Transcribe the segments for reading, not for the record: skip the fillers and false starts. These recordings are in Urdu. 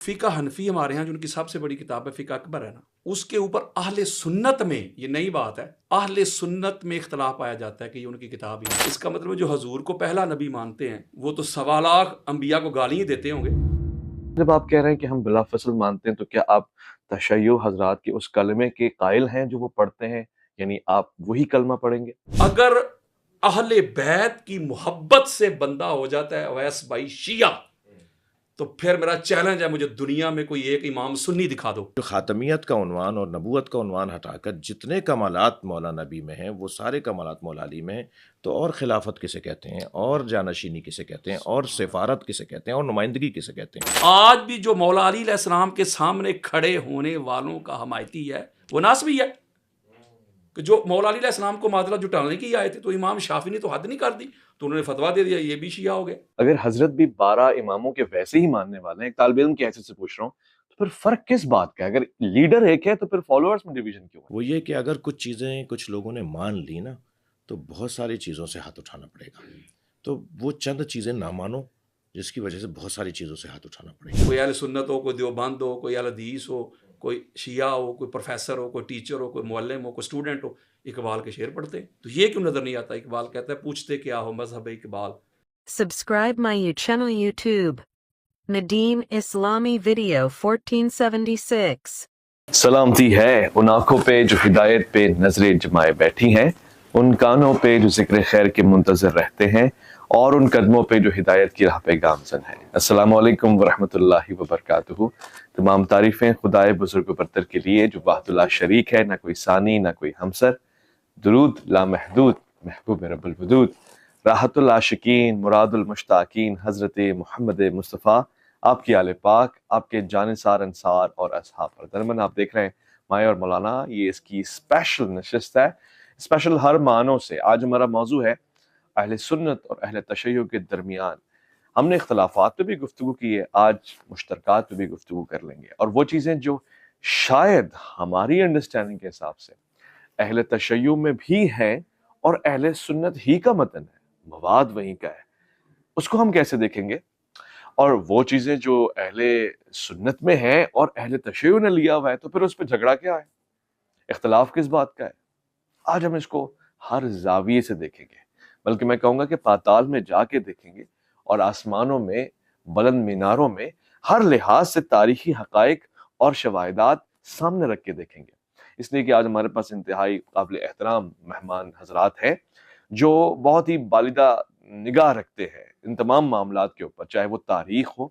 فقہ حنفی ہمارے ہاں جو ان کی سب سے بڑی کتاب ہے فقہ اکبر ہے نا، اس کے اوپر اہل سنت میں، یہ نئی بات ہے، اہل سنت میں اختلاف پایا جاتا ہے کہ یہ ان کی کتاب ہی ہے۔ اس کا مطلب جو حضور کو پہلا نبی مانتے ہیں وہ تو 1.25 انبیاء کو گالی ہی دیتے ہوں گے۔ جب آپ کہہ رہے ہیں کہ ہم بلا فصل مانتے ہیں تو کیا آپ تشیع حضرات کے اس کلمے کے قائل ہیں جو وہ پڑھتے ہیں؟ یعنی آپ وہی کلمہ پڑھیں گے؟ اگر اہل بیت کی محبت سے بندہ ہو جاتا ہے اویس بھائی شیعہ، تو پھر میرا چیلنج ہے، مجھے دنیا میں کوئی ایک امام سنی دکھا دو۔ جو خاتمیت کا عنوان اور نبوت کا عنوان ہٹا کر جتنے کمالات مولا نبی میں ہیں وہ سارے کمالات مولا علی میں ہیں، تو اور خلافت کسے کہتے ہیں، اور جانشینی کسے کہتے ہیں، اور سفارت کسے کہتے ہیں، اور نمائندگی کسے کہتے ہیں؟ آج بھی جو مولا علی علیہ السلام کے سامنے کھڑے ہونے والوں کا حمایتی ہے وہ ناسبی ہے، کہ جو مولا علی علیہ السلام کو معادلہ جٹانے کی آئے تھے، تو امام شافعی نے تو حد نہیں کر دی، تو انہوں نے فتویٰ دے دیا یہ بھی شیعہ ہو گئے۔ اگر حضرت بھی 12 اماموں کے ویسے ہی ماننے والے ہیں، ایک طالب علم کی حیثیت سے پوچھ رہا ہوں، تو پھر فرق کس بات کا ہے؟ اگر لیڈر ایک ہے تو پھر فالوورز میں ڈویژن کیوں ہے؟ وہ یہ کہ اگر کچھ چیزیں کچھ لوگوں نے مان لی نا تو بہت ساری چیزوں سے ہاتھ اٹھانا پڑے گا، تو وہ چند چیزیں نہ مانو جس کی وجہ سے بہت ساری چیزوں سے ہاتھ اٹھانا پڑے گا۔ کوئی اہل سنت ہو، کوئی دیوبند ہو، کوئی اہل حدیث ہو، کوئی شیعہ ہو، کوئی پروفیسر ہو، کوئی ٹیچر ہو، کوئی معلم ہو، کوئی اسٹوڈنٹ ہو، اقبال کے شعر پڑھتے ہیں، تو یہ کیوں نظر نہیں آتا؟ اقبال کہتا ہے پوچھتے کیا ہو مذہب Iqbal. Subscribe my channel YouTube. Nadeem Islami Video 1476. سلامتی ہے ان آنکھوں پہ جو ہدایت پہ نظریں جمائے بیٹھی ہیں، ان کانوں پہ جو ذکر خیر کے منتظر رہتے ہیں، اور ان قدموں پہ جو ہدایت کی راہ پہ گامزن ہیں۔ السلام علیکم ورحمۃ اللہ وبرکاتہ۔ تمام تعریفیں خدائے بزرگ و برتر کے لیے جو وحدہ لا شریک ہے، نہ کوئی ثانی نہ کوئی ہمسر۔ درود لامحدود محبوب رب الودود، راحت العاشقین مراد المشتاقین حضرت محمد مصطفیٰ، آپ کی آل پاک، آپ کے جانثار انصار اور اصحاب پر درمن آپ دیکھ رہے ہیں مائع اور مولانا۔ یہ اس کی اسپیشل نشست ہے، اسپیشل ہر معنوں سے۔ آج ہمارا موضوع ہے اہل سنت اور اہل تشیع کے درمیان۔ ہم نے اختلافات پہ بھی گفتگو کی ہے، آج مشترکات پہ بھی گفتگو کر لیں گے، اور وہ چیزیں جو شاید ہماری انڈرسٹینڈنگ کے حساب سے اہل تشیع میں بھی ہیں اور اہل سنت ہی کا متن ہے، مواد وہیں کا ہے، اس کو ہم کیسے دیکھیں گے؟ اور وہ چیزیں جو اہل سنت میں ہیں اور اہل تشیع نے لیا ہوا ہے، تو پھر اس پہ جھگڑا کیا ہے؟ اختلاف کس بات کا ہے؟ آج ہم اس کو ہر زاویے سے دیکھیں گے، بلکہ میں کہوں گا کہ پاتال میں جا کے دیکھیں گے، اور آسمانوں میں بلند میناروں میں ہر لحاظ سے تاریخی حقائق اور شواہدات سامنے رکھ کے دیکھیں گے۔ اس لیے کہ آج ہمارے پاس انتہائی قابل احترام مہمان حضرات ہیں جو بہت ہی بالدہ نگاہ رکھتے ہیں ان تمام معاملات کے اوپر، چاہے وہ تاریخ ہو،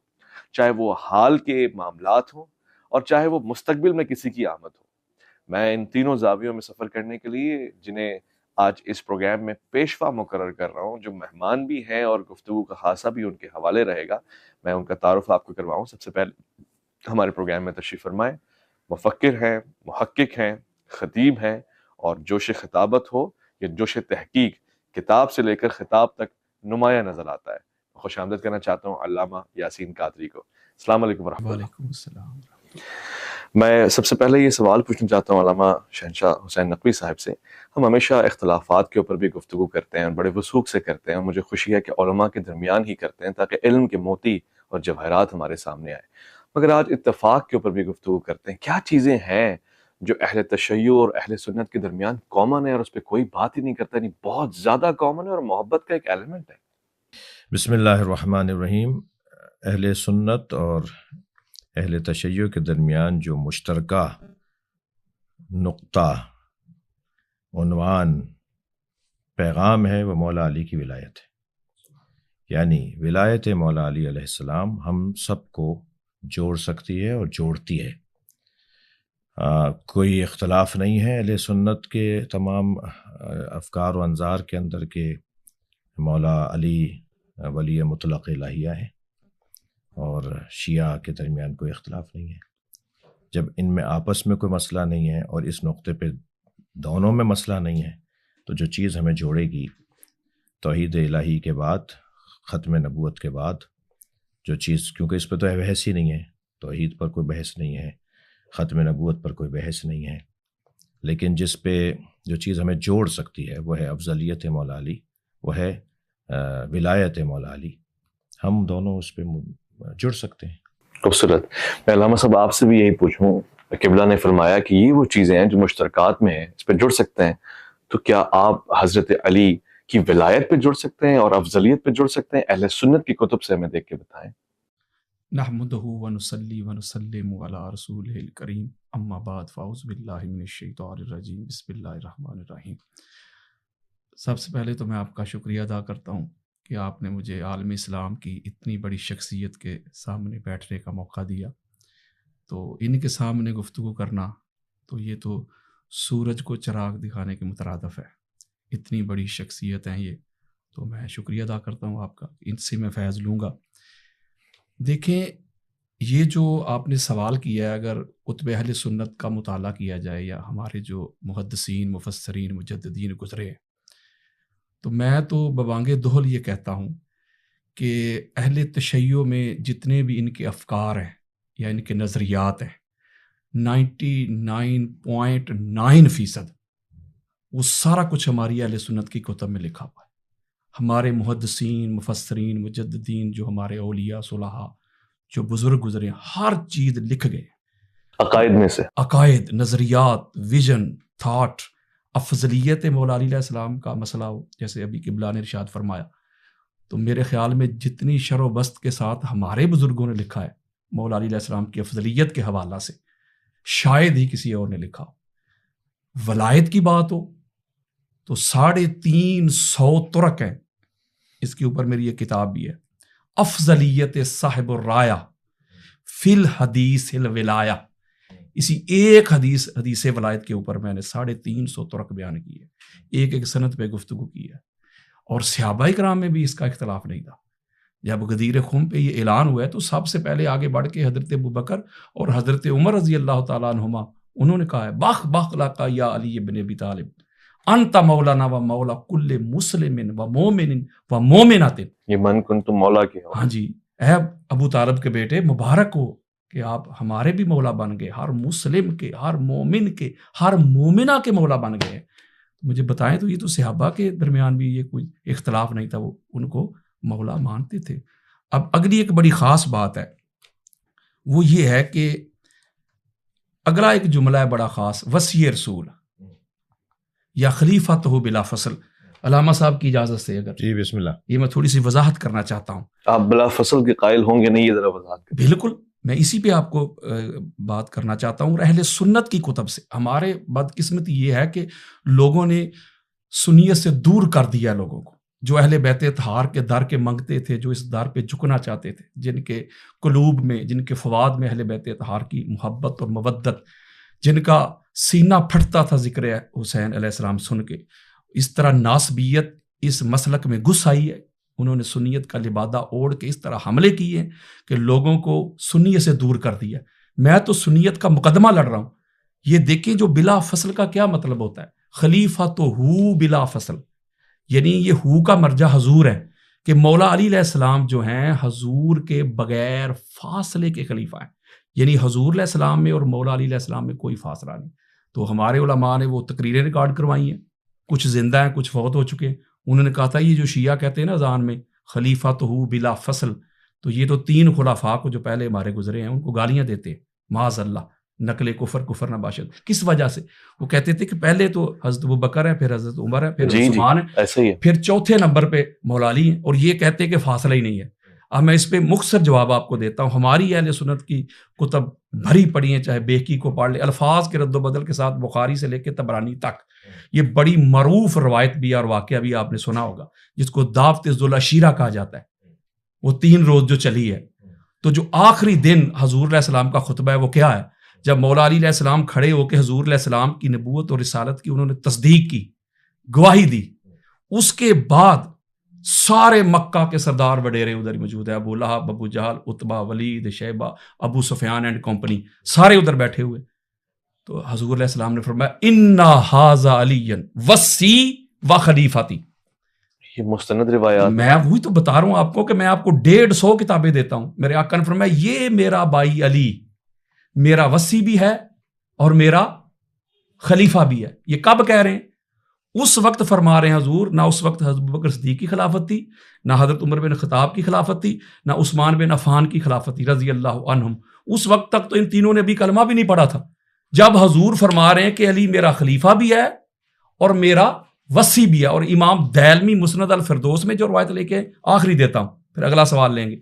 چاہے وہ حال کے معاملات ہوں، اور چاہے وہ مستقبل میں کسی کی آمد ہو۔ میں ان تینوں زاویوں میں سفر کرنے کے لیے جنہیں آج اس پروگرام میں پیشوا مقرر کر رہا ہوں، جو مہمان بھی ہیں اور گفتگو کا خاصہ بھی ان کے حوالے رہے گا، میں ان کا تعارف آپ کو کرواؤں۔ سب سے پہلے ہمارے پروگرام میں تشریف فرمائیں، مفکر ہیں، محقق ہیں، خطیب ہیں، اور جوش خطابت ہو یا جوش تحقیق، کتاب سے لے کر خطاب تک نمایاں نظر آتا ہے۔ خوش آمدید کرنا چاہتا ہوں علامہ یاسین قادری کو۔ السلام علیکم ورحمۃ اللہ۔ وعلیکم السلام۔ میں سب سے پہلے یہ سوال پوچھنا چاہتا ہوں علامہ شہنشاہ حسین نقوی صاحب سے۔ ہم ہمیشہ اختلافات کے اوپر بھی گفتگو کرتے ہیں اور بڑے وثوق سے کرتے ہیں، اور مجھے خوشی ہے کہ علماء کے درمیان ہی کرتے ہیں تاکہ علم کے موتی اور جواہرات ہمارے سامنے آئے، مگر آج اتفاق کے اوپر بھی گفتگو کرتے ہیں۔ کیا چیزیں ہیں جو اہل تشیع اور اہل سنت کے درمیان کامن ہے اور اس پہ کوئی بات ہی نہیں کرتا، یعنی بہت زیادہ کامن ہے اور محبت کا ایک ایلیمنٹ ہے؟ بسم اللہ الرحمن الرحیم۔ اہل سنت اور اہل تشیع کے درمیان جو مشترکہ نقطہ، عنوان، پیغام ہے وہ مولا علی کی ولایت ہے۔ یعنی ولایت مولا علی علیہ السلام ہم سب کو جوڑ سکتی ہے اور جوڑتی ہے۔ کوئی اختلاف نہیں ہے اہل سنت کے تمام افکار و انظار کے اندر کہ مولا علی ولی مطلق الہیہ ہے، اور شیعہ کے درمیان کوئی اختلاف نہیں ہے۔ جب ان میں آپس میں کوئی مسئلہ نہیں ہے اور اس نقطے پہ دونوں میں مسئلہ نہیں ہے، تو جو چیز ہمیں جوڑے گی توحید الہی کے بعد، ختم نبوت کے بعد جو چیز، کیونکہ اس پہ تو بحث ہی نہیں ہے، توحید پر کوئی بحث نہیں ہے، ختم نبوت پر کوئی بحث نہیں ہے، لیکن جس پہ جو چیز ہمیں جوڑ سکتی ہے وہ ہے افضلیت مولا علی، وہ ہے ولایت مولا علی۔ ہم دونوں اس پہ جڑ سکتے ہیں۔ خوبصورت. میں علامہ صاحب آپ سے بھی یہی پوچھوں، قبلہ نے فرمایا کہ یہ وہ چیزیں ہیں جو مشترکات میں ہیں، اس پہ جڑ سکتے ہیں، تو کیا آپ حضرت علی کی ولایت پہ جڑ سکتے ہیں اور افضلیت پہ جڑ سکتے ہیں؟ اہل سنت کی کتب سے ہمیں دیکھ کے بتائیں. نحمدہ ونصلی ونسلم علی رسولہ الکریم، اما بعد فاعوذ باللہ من الشیطان الرجیم، بسم اللہ الرحمن الرحیم. سب سے پہلے تو میں آپ کا شکریہ ادا کرتا ہوں کہ آپ نے مجھے عالم اسلام کی اتنی بڑی شخصیت کے سامنے بیٹھنے کا موقع دیا. تو ان کے سامنے گفتگو کرنا تو یہ تو سورج کو چراغ دکھانے کے مترادف ہے. اتنی بڑی شخصیت ہیں یہ، تو میں شکریہ ادا کرتا ہوں آپ کا، ان سے میں فیض لوں گا. دیکھیں، یہ جو آپ نے سوال کیا ہے، اگر کتب اہل سنت کا مطالعہ کیا جائے یا ہمارے جو محدثین، مفسرین، مجددین گزرے، تو میں تو ببانگ دہل یہ کہتا ہوں کہ اہل تشیع میں جتنے بھی ان کے افکار ہیں یا ان کے نظریات ہیں، 99.9% وہ سارا کچھ ہماری اہل سنت کی کتب میں لکھا ہوا ہے. ہمارے محدثین، مفسرین، مجددین، جو ہمارے اولیاء صلحاء جو بزرگ گزرے، ہر چیز لکھ گئے. عقائد میں سے عقائد، نظریات، ویژن، تھاٹ، افضلیت مولا علی علیہ السلام کا مسئلہ ہو، جیسے ابھی قبلہ نے ارشاد فرمایا، تو میرے خیال میں جتنی شر و بست کے ساتھ ہمارے بزرگوں نے لکھا ہے مولا علی علیہ السلام کی افضلیت کے حوالہ سے، شاید ہی کسی اور نے لکھا ہو. ولایت کی بات ہو تو 350 طرق ہیں. اس کے اوپر میری یہ کتاب بھی ہے، افضلیت صاحب الرایہ فی الحدیث الولایہ. اسی ایک حدیث ولایت کے اوپر میں نے 350 طرق بیان کی ہے، ایک ایک سند پہ گفتگو کی ہے. اور صحابہ کرام میں بھی اس کا اختلاف نہیں تھا. جب غدیر خم پہ یہ اعلان ہوا ہے تو سب سے پہلے آگے بڑھ کے حضرت ابوبکر اور حضرت عمر رضی اللہ تعالیٰ عنہما، انہوں نے کہا ہے بخ بخ لکا یا علی ابن ابی طالب، انت مولانا و مولا کل مسلم و مومن و مومنات. یہ من کنتم مولا کے ہو. ہاں جی، اے ابو طالب کے بیٹے، مبارک ہو کہ آپ ہمارے بھی مولا بن گئے، ہر مسلم کے، ہر مومن کے، ہر مومنہ کے مولا بن گئے. مجھے بتائیں تو یہ تو صحابہ کے درمیان بھی یہ کوئی اختلاف نہیں تھا، وہ ان کو مولا مانتے تھے. اب اگلی ایک بڑی خاص بات ہے، وہ یہ ہے کہ اگلا ایک جملہ ہے بڑا خاص، وصی رسول یا خلیفۃ ہو بلا فصل. علامہ صاحب کی اجازت سے اگر جی بسم اللہ. یہ میں تھوڑی سی وضاحت کرنا چاہتا ہوں. آپ بلا فصل کے قائل ہوں گے نہیں؟ یہ ذرا وضاحت کریں. بالکل، میں اسی پہ آپ کو بات کرنا چاہتا ہوں. اہل سنت کی کتب سے ہمارے بدقسمتی یہ ہے کہ لوگوں نے سنیت سے دور کر دیا لوگوں کو. جو اہل بیت اطہار کے در کے منگتے تھے، جو اس در پہ جھکنا چاہتے تھے، جن کے قلوب میں، جن کے فواد میں اہل بیت اطہار کی محبت اور مودت، جن کا سینہ پھٹتا تھا ذکر حسین علیہ السلام سن کے، اس طرح ناسبیت اس مسلک میں گھس آئی ہے. انہوں نے سنیت کا لبادہ اوڑھ کے اس طرح حملے کیے ہیں کہ لوگوں کو سنیت سے دور کر دیا. میں تو سنیت کا مقدمہ لڑ رہا ہوں. یہ دیکھیں جو بلا فصل کا کیا مطلب ہوتا ہے، خلیفہ تو ہو بلا فصل، یعنی یہ ہو کا مرجع حضور ہے کہ مولا علی علیہ السلام جو ہیں حضور کے بغیر فاصلے کے خلیفہ ہیں. یعنی حضور علیہ السلام میں اور مولا علی علیہ السلام میں کوئی فاصلہ نہیں. تو ہمارے علماء نے وہ تقریریں ریکارڈ کروائی ہیں، کچھ زندہ ہیں، کچھ فوت ہو چکے ہیں. انہوں نے کہا تھا یہ جو شیعہ کہتے ہیں نا اذان میں خلیفہ تو ہو بلا فصل، تو یہ تو 3 خلفاء کو جو پہلے ہمارے گزرے ہیں ان کو گالیاں دیتے ہیں، معاذ اللہ، نقل کفر نہ باشد. کس وجہ سے؟ وہ کہتے تھے کہ پہلے تو حضرت ابوبکر ہے، پھر حضرت عمر ہے، پھر عثمان ہے، ایسا ہی ہے، پھر چوتھے نمبر پہ مولا علی ہیں، اور یہ کہتے ہیں کہ فاصلہ ہی نہیں ہے. اب میں اس پہ مختصر جواب آپ کو دیتا ہوں. ہماری اہل سنت کی کتب بھری پڑی ہیں، چاہے بیہقی کو پڑھ لے، الفاظ کے رد و بدل کے ساتھ بخاری سے لے کے طبرانی تک. یہ بڑی معروف روایت بھی اور واقعہ بھی آپ نے سنا ہوگا، جس کو دعوت ذوالعشیرہ کہا جاتا ہے. وہ 3 روز جو چلی ہے، تو جو آخری دن حضور علیہ السلام کا خطبہ ہے وہ کیا ہے؟ جب مولا علی علیہ السلام کھڑے ہو کے حضور علیہ السلام کی نبوت اور رسالت کی انہوں نے تصدیق کی، گواہی دی. اس کے بعد سارے مکہ کے سردار وڈیرے ادھر موجود ہیں، ابو لہب، ابو جہل، عتبہ، ولید، شیبہ، ابو سفیان اینڈ کمپنی، سارے ادھر بیٹھے ہوئے. تو حضور علیہ السلام نے فرمایا انا ھذا علی وصی و خلیفتی. یہ مستند روایات. میں وہی تو بتا رہا ہوں آپ کو کہ میں آپ کو 150 کتابیں دیتا ہوں. میرے آقا نے فرمایا یہ میرا بھائی علی میرا وصی بھی ہے اور میرا خلیفہ بھی ہے. یہ کب کہہ رہے ہیں؟ اس وقت فرما رہے ہیں حضور، نہ اس وقت حضرت ابوبکر صدیق کی خلافت تھی، نہ حضرت عمر بن خطاب کی خلافت تھی، نہ عثمان بن عفان کی خلافت تھی رضی اللہ عنہم. اس وقت تک تو ان تینوں نے بھی کلمہ بھی نہیں پڑھا تھا. جب حضور فرما رہے ہیں کہ علی میرا خلیفہ بھی ہے اور میرا وصی بھی ہے، اور امام دیلمی مسند الفردوس میں جو روایت لے کے آخری دیتا ہوں، پھر اگلا سوال لیں گے،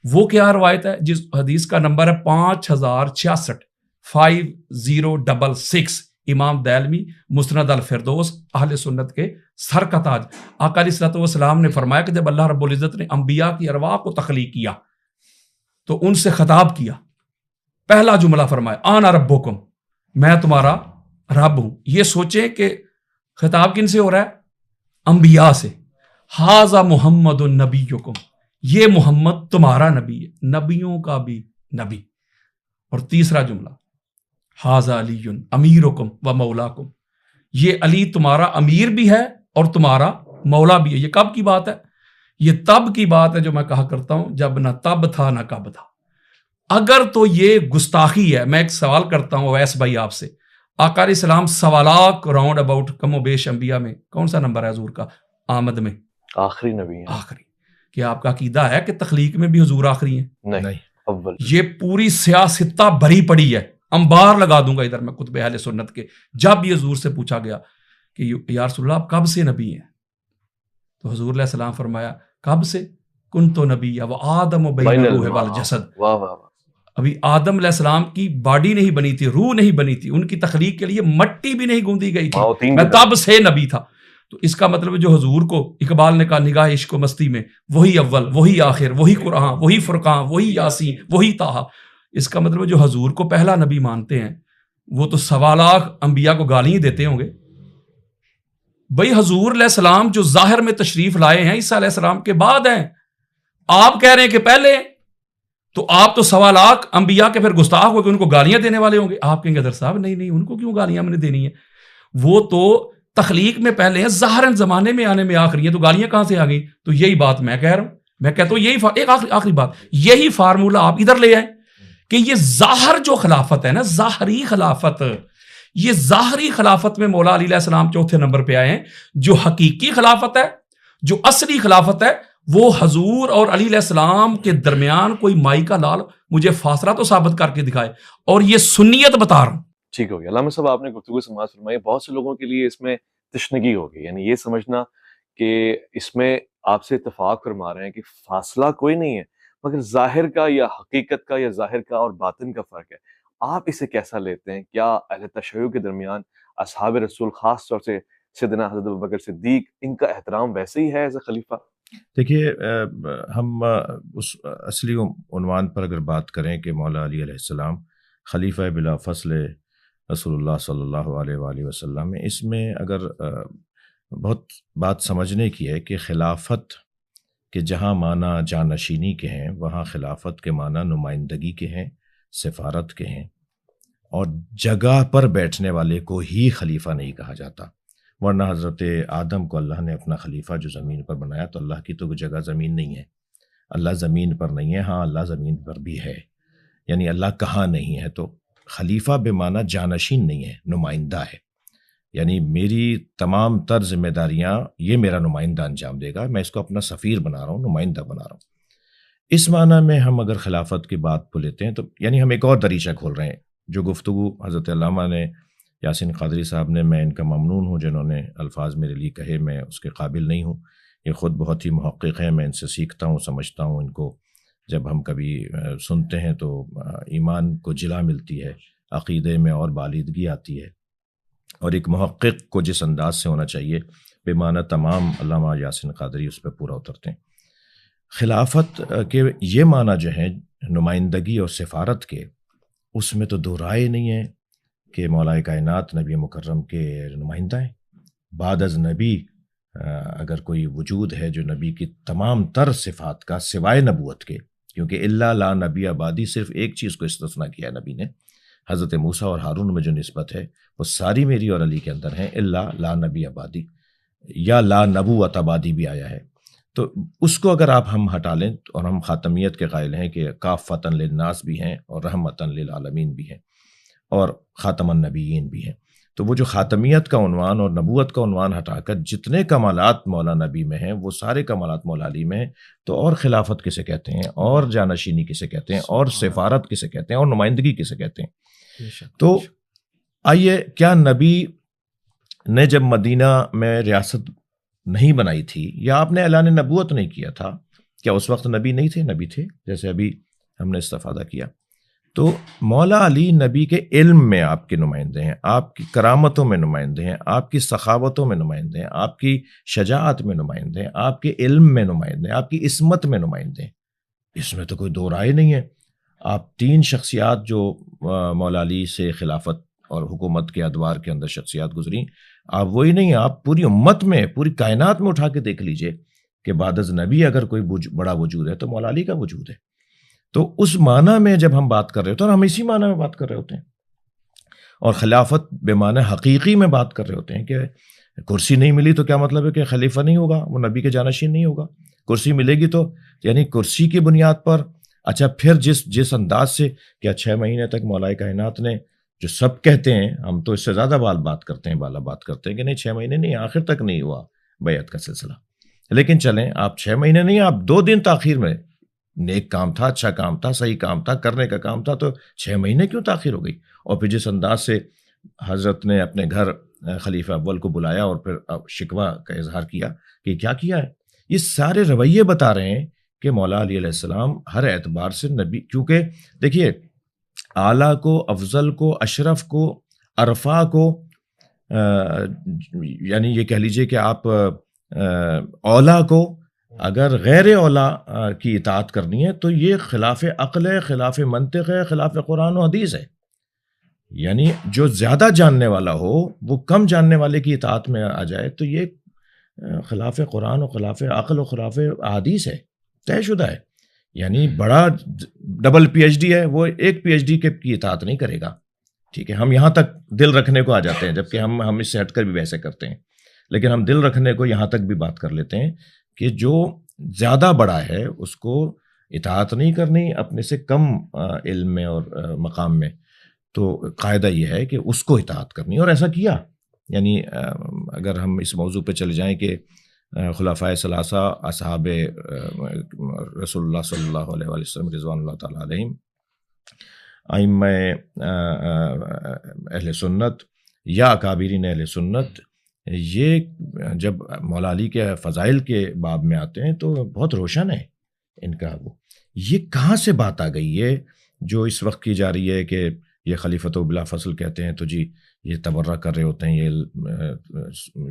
وہ کیا روایت ہے؟ جس حدیث کا نمبر ہے 5066 5066، امام دیلمی مسند الفردوس، اہل سنت کے سر کا تاج. آقا علیہ الصلوۃ والسلام نے فرمایا کہ جب اللہ رب العزت نے انبیاء کی ارواح کو تخلیق کیا تو ان سے خطاب کیا. پہلا جملہ فرمایا آنا ربکم، میں تمہارا رب ہوں. یہ سوچیں کہ خطاب کن سے ہو رہا ہے؟ انبیاء سے. ھذا محمد نبیکم، یہ محمد تمہارا نبی ہے، نبیوں کا بھی نبی. اور تیسرا جملہ ھذا علی امیرکم و مولاکم، یہ علی تمہارا امیر بھی ہے اور تمہارا مولا بھی ہے. یہ کب کی بات ہے؟ یہ تب کی بات ہے جو میں کہا کرتا ہوں جب نہ تب تھا نہ کب تھا. اگر تو یہ گستاخی ہے، میں ایک سوال کرتا ہوں اویس بھائی آپ سے، آقا علیہ السلام سوالات راؤنڈ اباؤٹ کم و بیش انبیاء میں کون سا نمبر ہے حضور کا؟ آمد میں آخری نبی ہیں. آخری. کیا آپ کا عقیدہ ہے کہ تخلیق میں بھی حضور آخری ہیں؟ نہیں، اول. یہ پوری سیاستہ بھری پڑی ہے. انبار لگا دوں گا ادھر میں کتب اہل سنت کے. جب یہ حضور سے پوچھا گیا کہ یا رسول اللہ آپ کب سے نبی ہیں، تو حضور علیہ السلام فرمایا کب سے؟ کنت نبی و آدم و بین الروح والجسد. واہ واہ واہ. ابھی آدم علیہ السلام کی باڈی نہیں بنی تھی، روح نہیں بنی تھی، ان کی تخلیق کے لیے مٹی بھی نہیں گوندی گئی تھی، میں تب سے نبی تھا. تو اس کا مطلب جو حضور کو اقبال نے کہا نگاہ عشق و مستی میں وہی اول وہی آخر وہی قرآن وہی فرقان وہی یاسین وہی طٰہٰ، اس کا مطلب جو حضور کو پہلا نبی مانتے ہیں وہ تو 1.25 لاکھ انبیاء کو گالی دیتے ہوں گے. بھئی حضور علیہ السلام جو ظاہر میں تشریف لائے ہیں عیسیٰ علیہ السلام کے بعد ہیں، آپ کہہ رہے ہیں کہ پہلے، تو آپ تو 1.25 لاکھ انبیاء کے پھر گستاخ ہو کہ ان کو گالیاں دینے والے ہوں گے. آپ کہیں گے در صاحب نہیں ان کو کیوں گالیاں میں نے دینی ہیں، وہ تو تخلیق میں پہلے ہیں، ظاہراً زمانے میں آنے میں آخری ہیں، تو گالیاں کہاں سے آ گئی؟ تو یہی بات میں کہہ رہا ہوں. میں کہتا ہوں یہی ایک آخری بات، یہی فارمولہ آپ ادھر لے آئیں کہ یہ ظاہر جو خلافت ہے نا، ظاہری خلافت، یہ ظاہری خلافت میں مولا علی علیہ السلام چوتھے نمبر پہ آئے ہیں. جو حقیقی خلافت ہے، جو اصلی خلافت ہے، وہ حضور اور علی علیہ السلام کے درمیان کوئی مائی کا لال مجھے فاصلہ تو ثابت کر کے دکھائے، اور یہ سنیت بتا رہا ہوں. ٹھیک ہو گیا. علامہ صاحب آپ نے گفتگو سماعت فرمائی. بہت سے لوگوں کے لیے اس میں تشنگی ہوگی، یعنی یہ سمجھنا کہ اس میں آپ سے اتفاق فرما رہے ہیں کہ فاصلہ کوئی نہیں ہے، مگر ظاہر کا یا حقیقت کا یا ظاہر کا اور باطن کا فرق ہے. آپ اسے کیسا لیتے ہیں؟ کیا اہل تشیع کے درمیان اصحاب رسول خاص طور سے سیدنا حضرت ابوبکر صدیق، ان کا احترام ویسے ہی ہے ایز اے خلیفہ؟ دیکھیے، ہم اس اصلی عنوان پر اگر بات کریں کہ مولا علی علیہ السلام خلیفہ بلا فصل رسول اللہ صلی اللہ علیہ وآلہ وسلم، اس میں اگر بہت بات سمجھنے کی ہے کہ خلافت کے جہاں معنی جانشینی کے ہیں، وہاں خلافت کے معنی نمائندگی کے ہیں، سفارت کے ہیں، اور جگہ پر بیٹھنے والے کو ہی خلیفہ نہیں کہا جاتا. ورنہ حضرت آدم کو اللہ نے اپنا خلیفہ جو زمین پر بنایا، تو اللہ کی تو جگہ زمین نہیں ہے، اللہ زمین پر نہیں ہے. ہاں اللہ زمین پر بھی ہے، یعنی اللہ کہاں نہیں ہے. تو خلیفہ بے معنی جانشین نہیں ہے، نمائندہ ہے. یعنی میری تمام تر ذمہ داریاں یہ میرا نمائندہ انجام دے گا، میں اس کو اپنا سفیر بنا رہا ہوں، نمائندہ بنا رہا ہوں. اس معنی میں ہم اگر خلافت کی بات کو لیتے ہیں تو یعنی ہم ایک اور دریچہ کھول رہے ہیں. جو گفتگو حضرت علامہ نے، یاسین قادری صاحب نے، میں ان کا ممنون ہوں جنہوں نے الفاظ میرے لیے کہے، میں اس کے قابل نہیں ہوں. یہ خود بہت ہی محقق ہیں، میں ان سے سیکھتا ہوں، سمجھتا ہوں. ان کو جب ہم کبھی سنتے ہیں تو ایمان کو جلا ملتی ہے، عقیدے میں اور بالیدگی آتی ہے. اور ایک محقق کو جس انداز سے ہونا چاہیے، بے معنی تمام علامہ یاسین قادری اس پہ پورا اترتے ہیں. خلافت کے یہ معنی جو ہیں نمائندگی اور سفارت کے، اس میں تو دو رائے نہیں ہے کہ مولا کائنات نبی مکرم کے نمائندہ ہیں. بعد از نبی اگر کوئی وجود ہے جو نبی کی تمام تر صفات کا سوائے نبوت کے، کیونکہ الا لا نبی آبادی، صرف ایک چیز کو استثناء کیا ہے نبی نے، حضرت موسیٰ اور ہارون میں جو نسبت ہے وہ ساری میری اور علی کے اندر ہیں، الا لا نبی آبادی، یا لا نبوت آبادی بھی آیا ہے. تو اس کو اگر آپ ہم ہٹا لیں، اور ہم خاتمیت کے قائل ہیں کہ کافۃ للناس بھی ہیں اور رحمۃ للعالمین بھی ہیں اور خاتم النبیین بھی ہیں، تو وہ جو خاتمیت کا عنوان اور نبوت کا عنوان ہٹا کر جتنے کمالات مولا نبی میں ہیں وہ سارے کمالات مولا علی میں ہیں، تو اور خلافت کسے کہتے ہیں، اور جانشینی کسے کہتے ہیں، اور سفارت کسے کہتے ہیں، اور نمائندگی کسے کہتے ہیں؟ تو آئیے، کیا نبی نے جب مدینہ میں ریاست نہیں بنائی تھی یا آپ نے اعلان نبوت نہیں کیا تھا، کیا اس وقت نبی نہیں تھے؟ نبی تھے، جیسے ابھی ہم نے استفادہ کیا۔ تو مولا علی نبی کے علم میں آپ کے نمائندے ہیں، آپ کی کرامتوں میں نمائندے ہیں، آپ کی سخاوتوں میں نمائندے ہیں، آپ کی شجاعت میں نمائندے ہیں، آپ کے علم میں نمائندے ہیں، آپ کی عصمت میں نمائندے ہیں۔ اس میں تو کوئی دو رائے نہیں ہے۔ آپ 3 شخصیات جو مولا علی سے خلافت اور حکومت کے ادوار کے اندر شخصیات گزری، آپ وہی نہیں، آپ پوری امت میں، پوری کائنات میں اٹھا کے دیکھ لیجئے کہ بعد از نبی اگر کوئی بڑا وجود ہے تو مولا علی کا وجود ہے۔ تو اس معنی میں جب ہم بات کر رہے ہوتے ہیں، اور ہم اسی معنی میں بات کر رہے ہوتے ہیں، اور خلافت بے معنی حقیقی میں بات کر رہے ہوتے ہیں کہ کرسی نہیں ملی تو کیا مطلب ہے کہ خلیفہ نہیں ہوگا، وہ نبی کے جانشین نہیں ہوگا۔ کرسی ملے گی تو یعنی کرسی کی بنیاد پر، اچھا پھر جس انداز سے کیا 6 مہینے تک مولا کائنات نے، جو سب کہتے ہیں، ہم تو اس سے زیادہ بات کرتے ہیں، بالا بات کرتے ہیں کہ نہیں 6 مہینے نہیں، آخر تک نہیں ہوا بیعت کا سلسلہ، لیکن چلیں آپ 6 مہینے نہیں، آپ 2 دن تاخیر میں، نیک کام تھا، اچھا کام تھا، صحیح کام تھا، کرنے کا کام تھا، تو 6 مہینے کیوں تاخیر ہو گئی؟ اور پھر جس انداز سے حضرت نے اپنے گھر خلیفہ اول کو بلایا اور پھر شکوہ کا اظہار کیا کہ کیا کیا ہے، یہ سارے رویے بتا رہے ہیں کہ مولا علی علیہ السلام ہر اعتبار سے نبی، کیونکہ دیکھیے اعلیٰ کو، افضل کو، اشرف کو، عرفا کو، یعنی یہ کہہ لیجئے کہ آپ اولیٰ کو اگر غیر اولیٰ کی اطاعت کرنی ہے تو یہ خلاف عقل ہے، خلاف منطق ہے، خلاف قرآن و حدیث ہے۔ یعنی جو زیادہ جاننے والا ہو وہ کم جاننے والے کی اطاعت میں آ جائے تو یہ خلاف قرآن و خلاف عقل و خلاف حدیث ہے، طے شدہ ہے۔ یعنی بڑا ڈبل پی ایچ ڈی ہے، وہ ایک پی ایچ ڈی کی اطاعت نہیں کرے گا، ٹھیک ہے، ہم یہاں تک دل رکھنے کو آ جاتے ہیں، جبکہ ہم اس سے ہٹ کر بھی ویسے کرتے ہیں، لیکن ہم دل رکھنے کو یہاں تک بھی بات کر لیتے ہیں کہ جو زیادہ بڑا ہے اس کو اطاعت نہیں کرنی اپنے سے کم علم میں اور مقام میں، تو قاعدہ یہ ہے کہ اس کو اطاعت کرنی، اور ایسا کیا۔ یعنی اگر ہم اس موضوع پہ چلے جائیں کہ خلفائے ثلاثہ اصحاب رسول اللہ صلی اللہ علیہ وآلہ وسلم رضوان اللہ تعالیٰ علیہم، ائمہ اہل سنت یا اکابرین اہل سنت، یہ جب مولا علی کے فضائل کے باب میں آتے ہیں تو بہت روشن ہے ان کا۔ وہ یہ کہاں سے بات آ گئی ہے جو اس وقت کی جا رہی ہے کہ یہ خلیفۃ بلا فصل کہتے ہیں تو جی یہ تبرہ کر رہے ہوتے ہیں،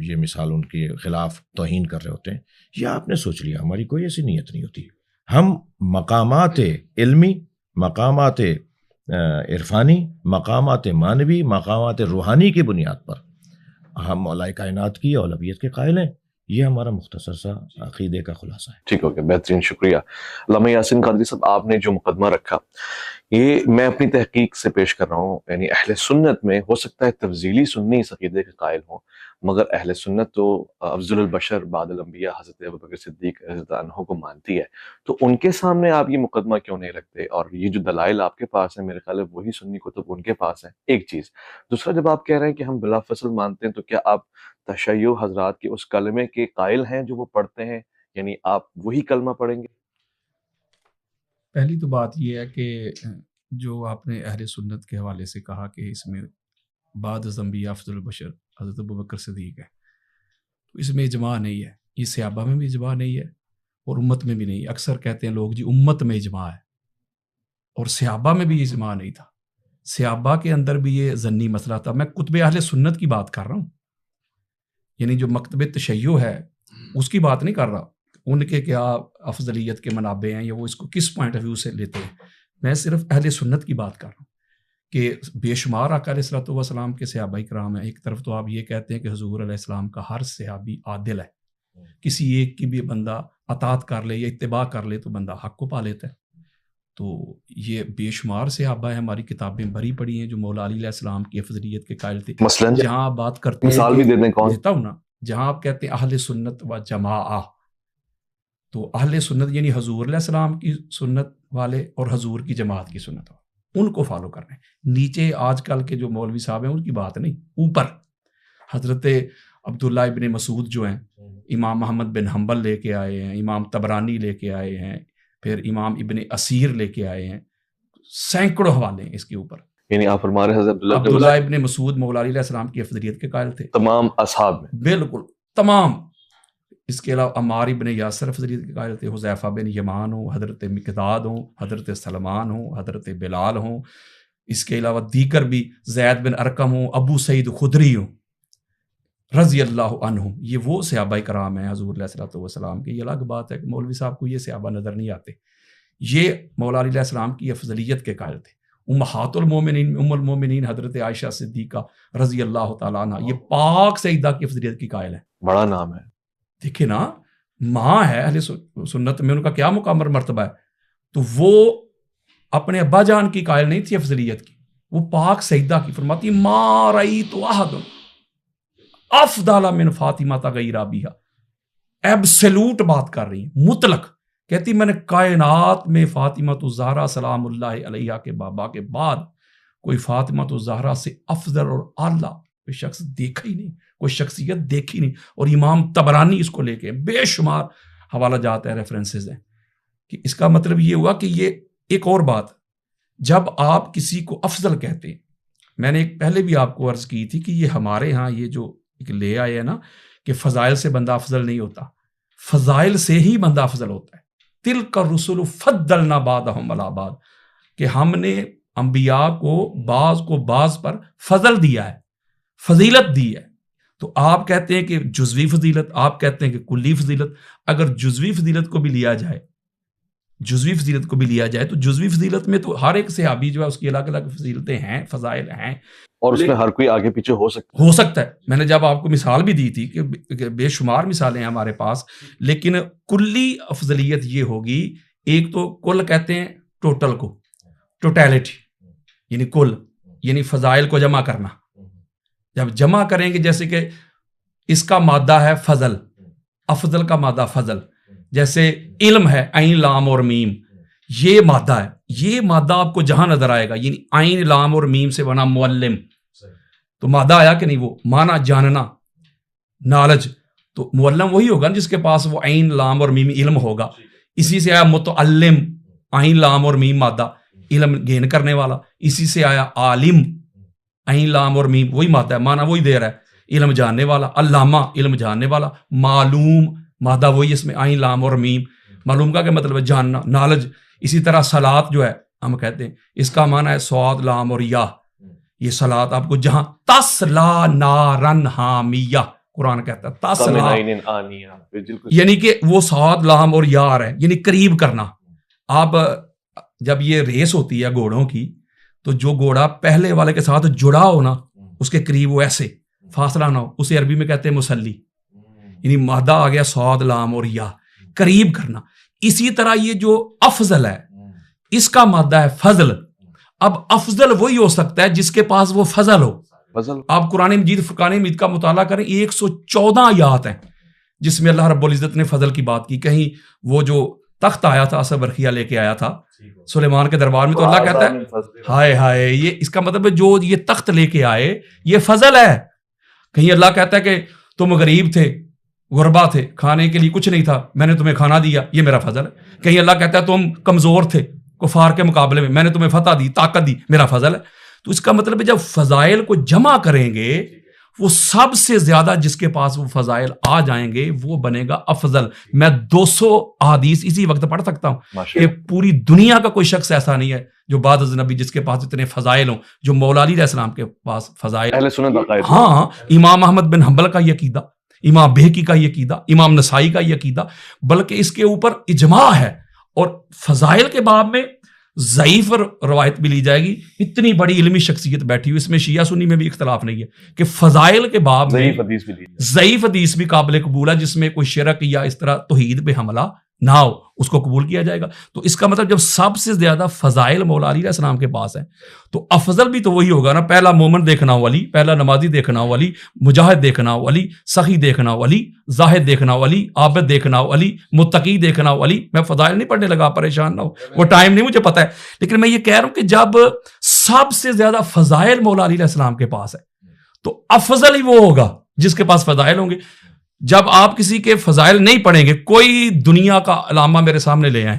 یہ مثال ان کے خلاف توہین کر رہے ہوتے ہیں۔ یہ آپ نے سوچ لیا، ہماری کوئی ایسی نیت نہیں ہوتی۔ ہم مقامات علمی، مقامات عرفانی، مقامات معنوی، مقامات روحانی کی بنیاد پر ہم مولا کائنات کی اولویت کے قائل ہیں۔ یہ ہمارا مختصر سا عقیدے کا خلاصہ ہے۔ ٹھیک ہو گیا، بہترین، شکریہ علامہ یاسین قادری صاحب۔ آپ نے جو مقدمہ رکھا یہ میں اپنی تحقیق سے پیش کر رہا ہوں، یعنی اہل سنت میں ہو سکتا ہے تفضیلی سنی اس عقیدے کے قائل ہوں، مگر اہل سنت تو افضل البشر بعد الانبیاء حضرت ابوبکر صدیق رضی اللہ عنہ کو مانتی ہے، تو ان کے سامنے آپ یہ مقدمہ کیوں نہیں رکھتے؟ اور یہ جو دلائل آپ کے پاس ہیں، میرے خیال ہے وہی سنی کتب ان کے پاس ہیں، ایک چیز۔ دوسرا، جب آپ کہہ رہے ہیں کہ ہم بلا فصل مانتے ہیں، تو کیا آپ تشیع حضرات کے اس کلمے کے قائل ہیں جو وہ پڑھتے ہیں؟ یعنی آپ وہی کلمہ پڑھیں گے؟ پہلی تو بات یہ ہے کہ جو آپ نے اہل سنت کے حوالے سے کہا کہ اس میں بعد از انبیاء افضل البشر حضرت ابوبکر صدیق ہے، تو اس میں اجماع نہیں ہے، یہ صحابہ میں بھی اجماع نہیں ہے اور امت میں بھی نہیں۔ اکثر کہتے ہیں لوگ جی امت میں اجماع ہے، اور صحابہ میں بھی اجماع نہیں تھا، صحابہ کے اندر بھی یہ ظنی مسئلہ تھا۔ میں کتب اہل سنت کی بات کر رہا ہوں، یعنی جو مکتب تشیع ہے اس کی بات نہیں کر رہا، ان کے کیا افضلیت کے منابع ہیں یا وہ اس کو کس پوائنٹ آف ویو سے لیتے ہیں۔ میں صرف اہل سنت کی بات کر رہا ہوں کہ بے شمار آقا علیہ الصلوۃ والسلام کے صحابہ کرام ہیں۔ ایک طرف تو آپ یہ کہتے ہیں کہ حضور علیہ السلام کا ہر صحابی عادل ہے، کسی ایک کی بھی بندہ اطاعت کر لے یا اتباع کر لے تو بندہ حق کو پا لیتا ہے، تو یہ بے شمار صحابہ ہیں، ہماری کتابیں بھری پڑی ہیں جو مولا علی علیہ السلام کی افضلیت کے قائل تھے۔ مثلاً جہاں آپ بات کرتے ہیں، مثال بھی دے دیں، کون؟ دیتا ہوں نا، جہاں آپ کہتے ہیں اہل سنت و جماعہ، تو اہل سنت یعنی حضور علیہ السلام کی سنت والے اور حضور کی جماعت کی سنت والے۔ ان کو فالو کر رہے ہیں. نیچے آج کل کے جو مولوی صاحب ہیں ان کی بات نہیں, اوپر حضرت عبداللہ ابن مسعود جو ہیں, امام محمد بن حنبل لے کے آئے ہیں, امام طبرانی لے کے آئے ہیں, پھر امام ابن اسیر لے کے آئے ہیں, سینکڑوں حوالے ہیں اس کے اوپر. یعنی آپ فرما رہے ہیں حضرت عبداللہ ابن مسعود مولا علی علیہ السلام کی افضلیت کے قائل تھے, تمام اصحاب میں بالکل تمام. اس کے علاوہ عمار ابن یاسر افضلیت کے قائل تھے, حذیفہ بن یمان ہوں, حضرت مقداد ہوں, حضرت سلمان ہوں, حضرت بلال ہوں. اس کے علاوہ دیگر بھی زید بن ارقم ہوں, ابو سعید خدری ہوں رضی اللہ عنہ. یہ وہ صحابہ کرام ہیں حضور علیہ الصلوۃ والسلام کے. یہ الگ بات ہے کہ مولوی صاحب کو یہ صحابہ نظر نہیں آتے. یہ مولا علی علیہ السلام کی افضلیت کے قائل تھے. امہات المومنین ام المومنین حضرت عائشہ صدیقہ رضی اللہ تعالیٰ عنہ یہ پاک سیدہ کی افضلیت کی قائل ہیں. بڑا نام ہے. دیکھیں نا, ماں ہے اہل سنت میں, ان کا کیا مقام مرتبہ ہے. تو وہ اپنے ابا جان کی قائل نہیں تھی افضلیت کی, وہ پاک سیدہ کی. فرماتی ما رأیت احد افضل من فاطمہ غیر ابیہا. ایبسلوٹ بات کر رہی ہیں, مطلق. کہتی میں نے کائنات میں فاطمہ الزہرا سلام اللہ علیہا کے بابا کے بعد کوئی فاطمہ الزہرا سے افضل اور اعلیٰ کوئی شخص دیکھا ہی نہیں, کوئی شخصیت دیکھی نہیں. اور امام طبرانی اس کو لے کے بے شمار حوالہ جات ہیں, ریفرنسز ہیں. کہ اس کا مطلب یہ ہوا کہ یہ ایک اور بات, جب آپ کسی کو افضل کہتے ہیں, میں نے ایک پہلے بھی آپ کو عرض کی تھی کہ یہ ہمارے ہاں یہ جو ایک لے آئے ہیں نا کہ فضائل سے بندہ افضل نہیں ہوتا, فضائل سے ہی بندہ افضل ہوتا ہے. تلک الرسل فضلنا بعضهم علی بعض, کہ ہم نے انبیاء کو بعض پر فضل دیا ہے, فضیلت دی ہے. تو آپ کہتے ہیں کہ جزوی فضیلت, آپ کہتے ہیں کہ کلی فضیلت. اگر جزوی فضیلت کو بھی لیا جائے تو جزوی فضیلت میں تو ہر ایک صحابی جو ہے اس کی الگ الگ فضیلتیں ہیں, فضائل ہیں, اور اس میں ہر کوئی آگے پیچھے ہو سکتا ہے. میں نے جب آپ کو مثال بھی دی تھی کہ بے شمار مثالیں ہیں ہمارے پاس, لیکن کلی افضلیت یہ ہوگی. ایک تو کل کہتے ہیں ٹوٹل کو, ٹوٹیلٹی یعنی کل, یعنی فضائل کو جمع کرنا. جب جمع کریں گے, جیسے کہ اس کا مادہ ہے فضل, افضل کا مادہ فضل, جیسے علم ہے عین لام اور میم, یہ مادہ ہے. یہ مادہ آپ کو جہاں نظر آئے گا, یعنی عین لام اور میم سے بنا معلم, تو مادہ آیا کہ نہیں, وہ مانا جاننا, نالج. تو معلم وہی ہوگا جس کے پاس وہ عین لام اور میم علم ہوگا. اسی سے آیا متعلم, عین لام اور میم مادہ, علم گین کرنے والا. اسی سے آیا عالم, عین لام اور میم وہی مادہ ہے, مانا وہی دے رہا ہے, علم جاننے والا. علامہ علم جاننے والا. معلوم مادہ وہی, اس میں عین لام اور میم. معلوم کا کیا مطلب ہے, جاننا, نالج. اسی طرح صلاۃ جو ہے ہم کہتے ہیں, اس کا معنی ہے صاد لام اور یا. یہ صلاۃ آپ کو جہاں تسلا نارن حامیہ قرآن کہتا ہے, تسلا یعنی کہ وہ صاد لام اور یار ہے, یعنی قریب کرنا. آپ جب یہ ریس ہوتی ہے گھوڑوں کی, تو جو گھوڑا پہلے والے کے ساتھ جڑا ہو نا, اس کے قریب وہ ایسے فاصلہ نہ ہو, اسے عربی میں کہتے ہیں مسلی. یعنی مادہ آ گیا صاد لام اور یا, قریب کرنا. اسی طرح یہ جو افضل ہے, اس کا مادہ ہے فضل. اب افضل وہی ہو سکتا ہے جس کے پاس وہ فضل ہو. آپ قرآن مجید فرقان حمید کا مطالعہ کریں, 114 آیات ہیں جس میں اللہ رب العزت نے فضل کی بات کی. کہیں وہ جو تخت آیا تھا اسد برخیہ لے کے آیا تھا سلیمان کے دربار میں, تو اللہ کہتا ہے ہائے ہائے, یہ اس کا مطلب ہے جو یہ تخت لے کے آئے یہ فضل ہے. کہیں اللہ کہتا ہے کہ تم غریب تھے, غربا تھے, کھانے کے لیے کچھ نہیں تھا, میں نے تمہیں کھانا دیا, یہ میرا فضل ہے. کہیں اللہ کہتا ہے تم کمزور تھے کفار کے مقابلے میں نے تمہیں فتح دی, طاقت دی, میرا فضل ہے. تو اس کا مطلب ہے جب فضائل کو جمع کریں گے, وہ سب سے زیادہ جس کے پاس وہ فضائل آ جائیں گے وہ بنے گا افضل. میں 200 احادیث اسی وقت پڑھ سکتا ہوں کہ پوری دنیا کا کوئی شخص ایسا نہیں ہے جو بعد از نبی جس کے پاس اتنے فضائل ہوں جو مولا علی علیہ السلام کے پاس فضائل. ہاں, امام احمد بن حنبل کا یہ عقیدہ, امام بہقی کا یہ عقیدہ, امام نسائی کا یہ عقیدہ, بلکہ اس کے اوپر اجماع ہے. اور فضائل کے باب میں ضعیف روایت بھی لی جائے گی. اتنی بڑی علمی شخصیت بیٹھی ہوئی, اس میں شیعہ سنی میں بھی اختلاف نہیں ہے کہ فضائل کے باب میں ضعیف حدیث بھی قابل قبول ہے جس میں کوئی شرک یا اس طرح توحید پہ حملہ نہ ہو اس کو قبول کیا جائے گا. تو اس کا مطلب جب سب سے زیادہ فضائل مولا علی علیہ السلام کے پاس ہیں تو افضل بھی تو وہی ہوگا نا. پہلا مومن دیکھنا ہو علی, پہلا نمازی دیکھنا ہو علی, مجاہد دیکھنا ہو علی, سخی دیکھنا ہو علی, زاہد دیکھنا ہو علی, عابد دیکھنا ہو علی, متقی دیکھنا ہو علی. میں فضائل نہیں پڑھنے لگا, پریشان نہ ہو, وہ ٹائم نہیں مجھے پتا ہے, لیکن میں یہ کہہ رہا ہوں کہ جب سب سے زیادہ فضائل مولا علی علیہ السلام کے پاس ہے تو افضل ہی وہ ہوگا جس کے پاس فضائل ہوں گے. جب آپ کسی کے فضائل نہیں پڑھیں گے, کوئی دنیا کا علامہ میرے سامنے لے آئیں,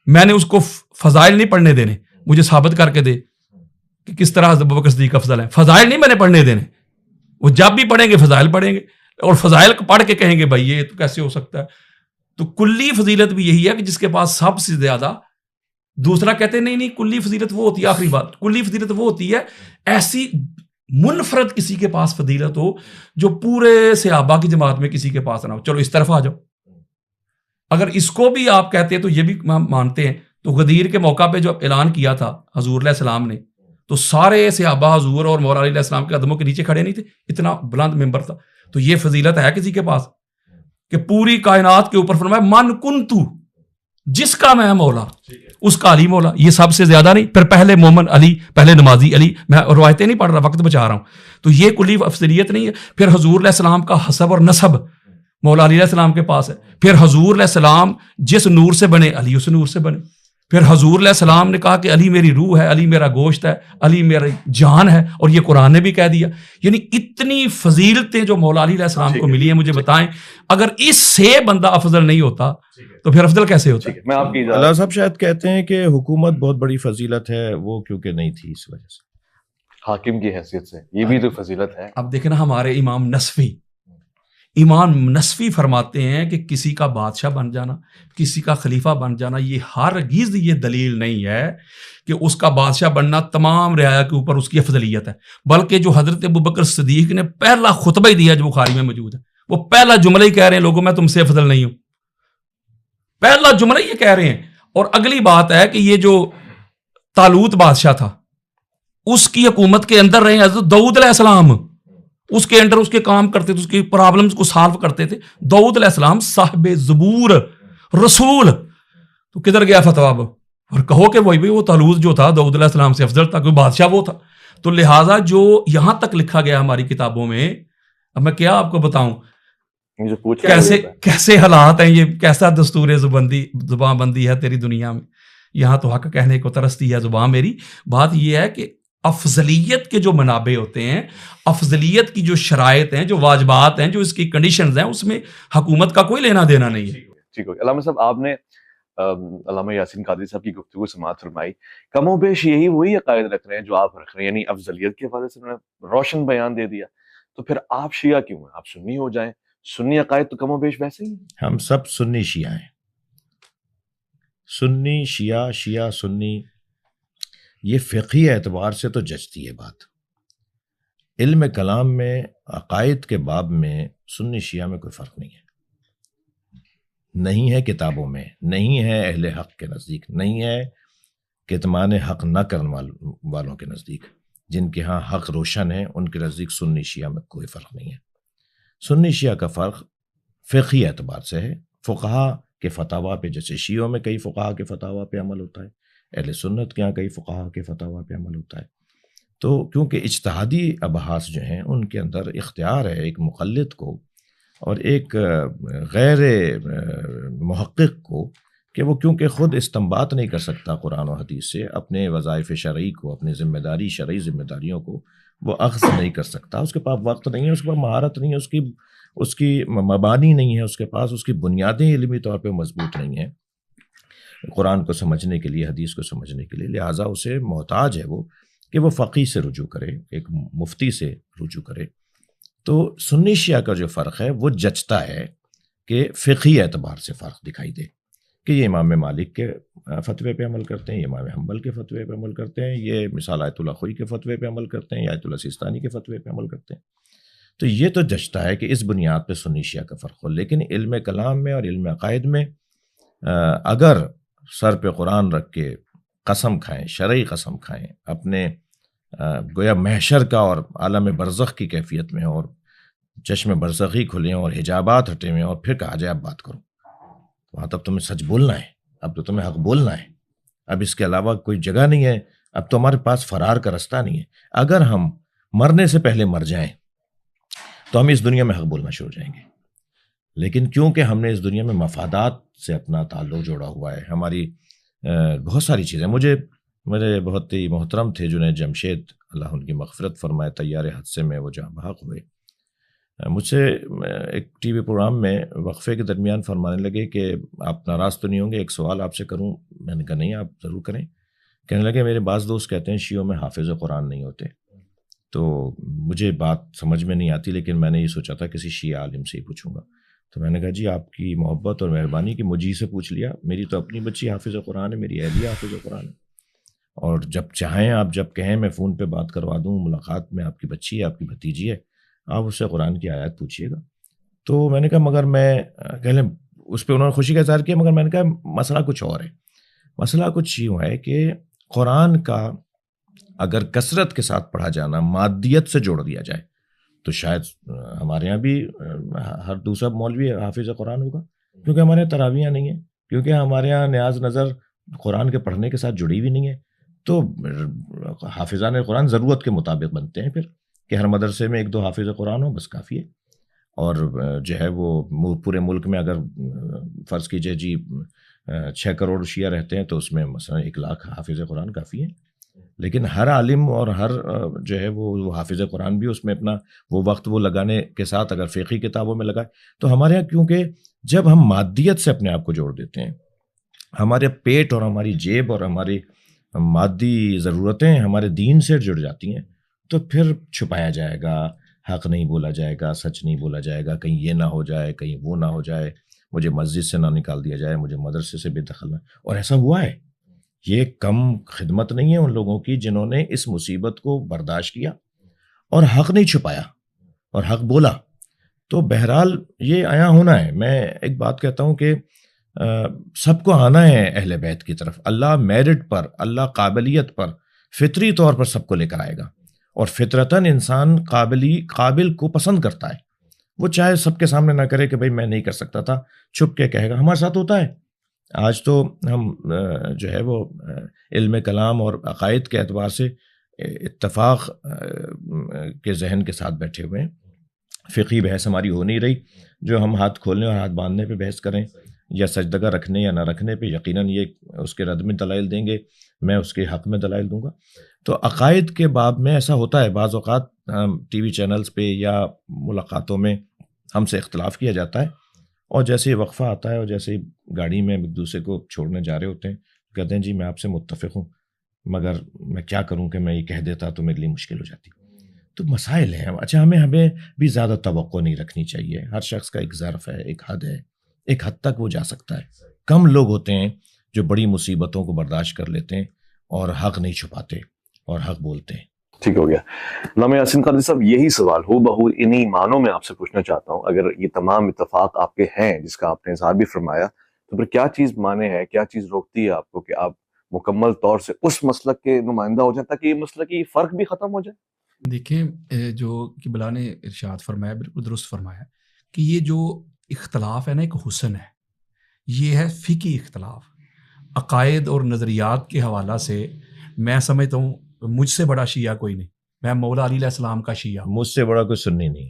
میں نے اس کو فضائل نہیں پڑھنے دینے, مجھے ثابت کر کے دے کہ کس طرح ابوبکر صدیق افضل ہے. فضائل نہیں میں نے پڑھنے دینے, وہ جب بھی پڑھیں گے فضائل پڑھیں گے, اور فضائل پڑھ کے کہیں گے بھائی یہ تو کیسے ہو سکتا ہے. تو کلی فضیلت بھی یہی ہے کہ جس کے پاس سب سے زیادہ. دوسرا کہتے ہیں نہیں کلی فضیلت وہ ہوتی ہے, آخری بات, کلی فضیلت وہ ہوتی ہے ایسی منفرد کسی کے پاس فضیلت ہو جو پورے صحابہ کی جماعت میں کسی کے پاس نہ ہو. چلو اس طرف آ جاؤ, اگر اس کو بھی آپ کہتے ہیں تو یہ بھی مانتے ہیں. تو غدیر کے موقع پہ جو اعلان کیا تھا حضور علیہ السلام نے, تو سارے صحابہ حضور اور مولا علی علیہ السلام کے قدموں کے نیچے کھڑے نہیں تھے, اتنا بلند ممبر تھا. تو یہ فضیلت ہے کسی کے پاس کہ پوری کائنات کے اوپر فرمایا من کنتو, جس کا میں مولا اس کا علی مولا. یہ سب سے زیادہ نہیں. پھر پہلے مومن علی, پہلے نمازی علی. میں روایتیں نہیں پڑھ رہا, وقت بچا رہا ہوں. تو یہ کلی افضلیت نہیں ہے. پھر حضور علیہ السلام کا حسب اور نسب مولا علی علیہ السلام کے پاس ہے. پھر حضور علیہ السلام جس نور سے بنے علی اس نور سے بنے. پھر حضور علیہ السلام نے کہا کہ علی میری روح ہے, علی میرا گوشت ہے, علی میری جان ہے, اور یہ قرآن نے بھی کہہ دیا. یعنی اتنی فضیلتیں جو مولا علی علیہ السلام کو ملی ہیں, مجھے بتائیں اگر اس سے بندہ افضل نہیں ہوتا تو پھر افضل کیسے ہوتا ہے؟ میں آپ کی اللہ صاحب شاید کہتے ہیں کہ حکومت بہت بڑی فضیلت ہے, وہ کیونکہ نہیں تھی اس وجہ سے. حاکم کی حیثیت سے یہ بھی تو فضیلت ہے. اب دیکھیں نا ہمارے امام نصفی فرماتے ہیں کہ کسی کا بادشاہ بن جانا, کسی کا خلیفہ بن جانا, یہ ہرگز یہ دلیل نہیں ہے کہ اس کا بادشاہ بننا تمام رعایا کے اوپر اس کی افضلیت ہے. بلکہ جو حضرت ابوبکر صدیق نے پہلا خطبہ ہی دیا جو بخاری میں موجود ہے, وہ پہلا جملہ ہی کہہ رہے ہیں لوگوں میں تم سے افضل نہیں ہوں. پہلا جملہ یہ کہہ رہے ہیں. اور اگلی بات ہے کہ یہ جو طالوت بادشاہ تھا اس کی حکومت کے اندر رہے حضرت داؤد علیہ السلام, اس کے انڈر اس کے کام کرتے تھے, اس کی پرابلمز کو سالو کرتے تھے. داؤد علیہ السلام صاحب زبور رسول, تو کدھر گیا فتویٰ؟ اور کہو کہ وہی وہ طالوت جو تھا داؤد علیہ السلام سے افضل تھا, کوئی بادشاہ وہ تھا. تو لہٰذا جو یہاں تک لکھا گیا ہماری کتابوں میں, اب میں کیا آپ کو بتاؤں کیسے حالات ہیں, یہ کیسا دستور زبان بندی ہے تیری دنیا میں. یہاں تو حق کہنے کو ترستی ہے زبان میری. بات یہ ہے کہ افضلیت کے جو منابع ہوتے ہیں, افضلیت کی جو شرائط ہیں, جو واجبات ہیں, جو اس کی کنڈیشنز ہیں, اس میں حکومت کا کوئی لینا دینا نہیں ہے. ٹھیک ہے. علامہ صاحب آپ نے علامہ یاسین قادری صاحب کی گفتگو سماعت فرمائی. کم و بیش یہی وہی عقائد رکھ رہے ہیں جو آپ رکھ رہے ہیں, یعنی افضلیت کے حوالے سے انہوں نے روشن بیان دے دیا. تو پھر آپ شیعہ کیوں ہیں؟ آپ سنی ہو جائیں. سنی عقائد تو کم و بیش ویسے ہی ہیں. ہم سب سنی شیعہ ہیں. سنی شیعہ, شیعہ سنی, یہ فقہی اعتبار سے تو جچتی ہے بات. علم کلام میں عقائد کے باب میں سنی شیعہ میں کوئی فرق نہیں ہے. نہیں ہے کتابوں میں, نہیں ہے اہل حق کے نزدیک, نہیں ہے کتمان حق نہ کرنے والوں کے نزدیک. جن کے ہاں حق روشن ہے ان کے نزدیک سنی شیعہ میں کوئی فرق نہیں ہے. سنی شیعہ کا فرق فقہی اعتبار سے ہے. فقہا کے فتاویٰ پہ, جیسے شیعوں میں کئی فقہا کے فتاویٰ پہ عمل ہوتا ہے, اہل سنت کے یہاں کئی فقہا کے فتاویٰ پہ عمل ہوتا ہے. تو کیونکہ اجتہادی ابحاث جو ہیں ان کے اندر اختیار ہے ایک مقلد کو اور ایک غیر محقق کو کہ وہ کیونکہ خود استنباط نہیں کر سکتا قرآن و حدیث سے, اپنے وظائف شرعی کو, اپنی ذمہ داری شرعی ذمہ داریوں کو وہ اخذ نہیں کر سکتا. اس کے پاس وقت نہیں ہے, اس کے پاس مہارت نہیں ہے, اس کی مبانی نہیں ہے, اس کے پاس اس کی بنیادیں علمی طور پہ مضبوط نہیں ہیں قرآن کو سمجھنے کے لیے, حدیث کو سمجھنے کے لیے. لہٰذا اسے محتاج ہے وہ کہ وہ فقی سے رجوع کرے, ایک مفتی سے رجوع کرے. تو سنی شیعہ کا جو فرق ہے وہ جچتا ہے کہ فقہی اعتبار سے فرق دکھائی دے کہ یہ امام مالک کے فتوے پہ عمل کرتے ہیں, یہ امام حنبل کے فتوے پہ عمل کرتے ہیں, یہ مثال آیت اللہ خوئی کے فتوے پہ عمل کرتے ہیں, یا آیت اللہ سیستانی کے فتوے پہ عمل کرتے ہیں. تو یہ تو جچتا ہے کہ اس بنیاد پہ سنی شیعہ کا فرق ہو. لیکن علم کلام میں اور علم عقائد میں اگر سر پہ قرآن رکھ کے قسم کھائیں, شرعی قسم کھائیں, اپنے گویا محشر کا اور عالم برزخ کی کیفیت میں اور چشم برزخی کھلے اور حجابات ہٹے ہوئے اور پھر کہا جائے اب بات کرو, بات اب تمہیں سچ بولنا ہے، اب تو تمہیں حق بولنا ہے، اب اس کے علاوہ کوئی جگہ نہیں ہے، اب تو ہمارے پاس فرار کا رستہ نہیں ہے۔ اگر ہم مرنے سے پہلے مر جائیں تو ہم اس دنیا میں حق بولنا شروع ہو جائیں گے، لیکن کیونکہ ہم نے اس دنیا میں مفادات سے اپنا تعلق جوڑا ہوا ہے، ہماری بہت ساری چیزیں، میرے بہت ہی محترم تھے جنید جمشید، اللہ ان کی مغفرت فرمائے، طیار حادثے میں وہ جاں بحق ہوئے، مجھ سے ایک ٹی وی پروگرام میں وقفے کے درمیان فرمانے لگے کہ آپ ناراض تو نہیں ہوں گے، ایک سوال آپ سے کروں؟ میں نے کہا نہیں، آپ ضرور کریں۔ کہنے لگے میرے بعض دوست کہتے ہیں شیعوں میں حافظ قرآن نہیں ہوتے، تو مجھے بات سمجھ میں نہیں آتی، لیکن میں نے یہ سوچا تھا کسی شیعہ عالم سے ہی پوچھوں گا۔ تو میں نے کہا جی آپ کی محبت اور مہربانی کہ مجھے سے پوچھ لیا، میری تو اپنی بچی حافظ قرآن ہے، میری اہلیہ حافظ قرآن ہے، اور جب چاہیں آپ جب کہیں میں فون پہ بات کروا دوں، ملاقات میں آپ کی بچی ہے، آپ کی بھتیجی ہے، آپ اس سے قرآن کی آیات پوچھیے گا۔ تو میں نے کہا مگر میں کہہ لیں، اس پہ انہوں نے خوشی کا اظہار کیا، مگر میں نے کہا مسئلہ کچھ اور ہے، مسئلہ کچھ یوں ہے کہ قرآن کا اگر کثرت کے ساتھ پڑھا جانا مادیت سے جوڑ دیا جائے تو شاید ہمارے ہاں بھی ہر دوسرا مولوی حافظ قرآن ہوگا، کیونکہ ہمارے یہاں تراویحیں نہیں ہیں، کیونکہ ہمارے یہاں نیاز نظر قرآن کے پڑھنے کے ساتھ جڑی ہوئی نہیں ہے، تو حافظان قرآن ضرورت کے مطابق بنتے ہیں پھر، کہ ہر مدرسے میں 1-2 حافظ قرآن ہو بس کافی ہے، اور جو ہے وہ پورے ملک میں اگر فرض کیجئے جی 6 کروڑ شیعہ رہتے ہیں تو اس میں مثلا 1 لاکھ حافظ قرآن کافی ہے، لیکن ہر عالم اور ہر جو ہے وہ حافظ قرآن بھی اس میں اپنا وہ وقت وہ لگانے کے ساتھ اگر فقہی کتابوں میں لگائے، تو ہمارے یہاں کیونکہ جب ہم مادیت سے اپنے آپ کو جوڑ دیتے ہیں، ہمارے پیٹ اور ہماری جیب اور ہماری مادی ضرورتیں ہمارے دین سے جڑ جاتی ہیں، تو پھر چھپایا جائے گا، حق نہیں بولا جائے گا، سچ نہیں بولا جائے گا، کہیں یہ نہ ہو جائے، کہیں وہ نہ ہو جائے، مجھے مسجد سے نہ نکال دیا جائے، مجھے مدرسے سے بے دخل نہ، اور ایسا ہوا ہے۔ یہ کم خدمت نہیں ہے ان لوگوں کی جنہوں نے اس مصیبت کو برداشت کیا اور حق نہیں چھپایا اور حق بولا۔ تو بہرحال یہ آیا ہونا ہے۔ میں ایک بات کہتا ہوں کہ سب کو آنا ہے اہل بیت کی طرف، اللہ میرٹ پر، اللہ قابلیت پر، فطری طور پر سب کو لے کر آئے گا، اور فطرتاً انسان قابل کو پسند کرتا ہے، وہ چاہے سب کے سامنے نہ کرے کہ بھئی میں نہیں کر سکتا تھا، چھپ کے کہے گا، ہمارے ساتھ ہوتا ہے۔ آج تو ہم جو ہے وہ علم کلام اور عقائد کے اعتبار سے اتفاق کے ذہن کے ساتھ بیٹھے ہوئے ہیں، فقہی بحث ہماری ہو نہیں رہی، جو ہم ہاتھ کھولنے اور ہاتھ باندھنے پہ بحث کریں یا سجدگاہ رکھنے یا نہ رکھنے پہ، یقیناً یہ اس کے رد میں دلائل دیں گے، میں اس کے حق میں دلائل دوں گا۔ تو عقائد کے باب میں ایسا ہوتا ہے، بعض اوقات ٹی وی چینلز پہ یا ملاقاتوں میں ہم سے اختلاف کیا جاتا ہے، اور جیسے ہی وقفہ آتا ہے اور جیسے ہی گاڑی میں ایک دوسرے کو چھوڑنے جا رہے ہوتے ہیں، کہتے ہیں جی میں آپ سے متفق ہوں، مگر میں کیا کروں کہ میں یہ کہہ دیتا تو میرے لیے مشکل ہو جاتی۔ تو مسائل ہیں۔ اچھا، ہمیں بھی زیادہ توقع نہیں رکھنی چاہیے، ہر شخص کا ایک ظرف ہے، ایک حد ہے، ایک حد تک وہ جا سکتا ہے۔ کم لوگ ہوتے ہیں جو بڑی مصیبتوں کو برداشت کر لیتے ہیں اور حق نہیں چھپاتے اور حق بولتے ہیں۔ ٹھیک ہو گیا۔ علامہ یاسین قادری صاحب، یہی سوال ہو بہو انہی معنوں میں آپ سے پوچھنا چاہتا ہوں، اگر یہ تمام اتفاق آپ کے ہیں جس کا آپ نے اظہار بھی فرمایا، تو پھر کیا چیز مانے ہے، کیا چیز روکتی ہے آپ کو کہ آپ مکمل طور سے اس مسلک کے نمائندہ ہو جائیں تاکہ یہ مسلکی فرق بھی ختم ہو جائے؟ دیکھیں، جو قبلہ نے ارشاد فرمایا بالکل درست فرمایا کہ یہ جو اختلاف ہے نا، ایک حسن ہے، یہ ہے فقہی اختلاف، عقائد اور نظریات کے حوالہ سے میں سمجھتا ہوں مجھ سے بڑا شیعہ کوئی نہیں، میں مولا علی علیہ السلام کا شیعہ ہوں، مجھ سے بڑا کوئی سنی نہیں،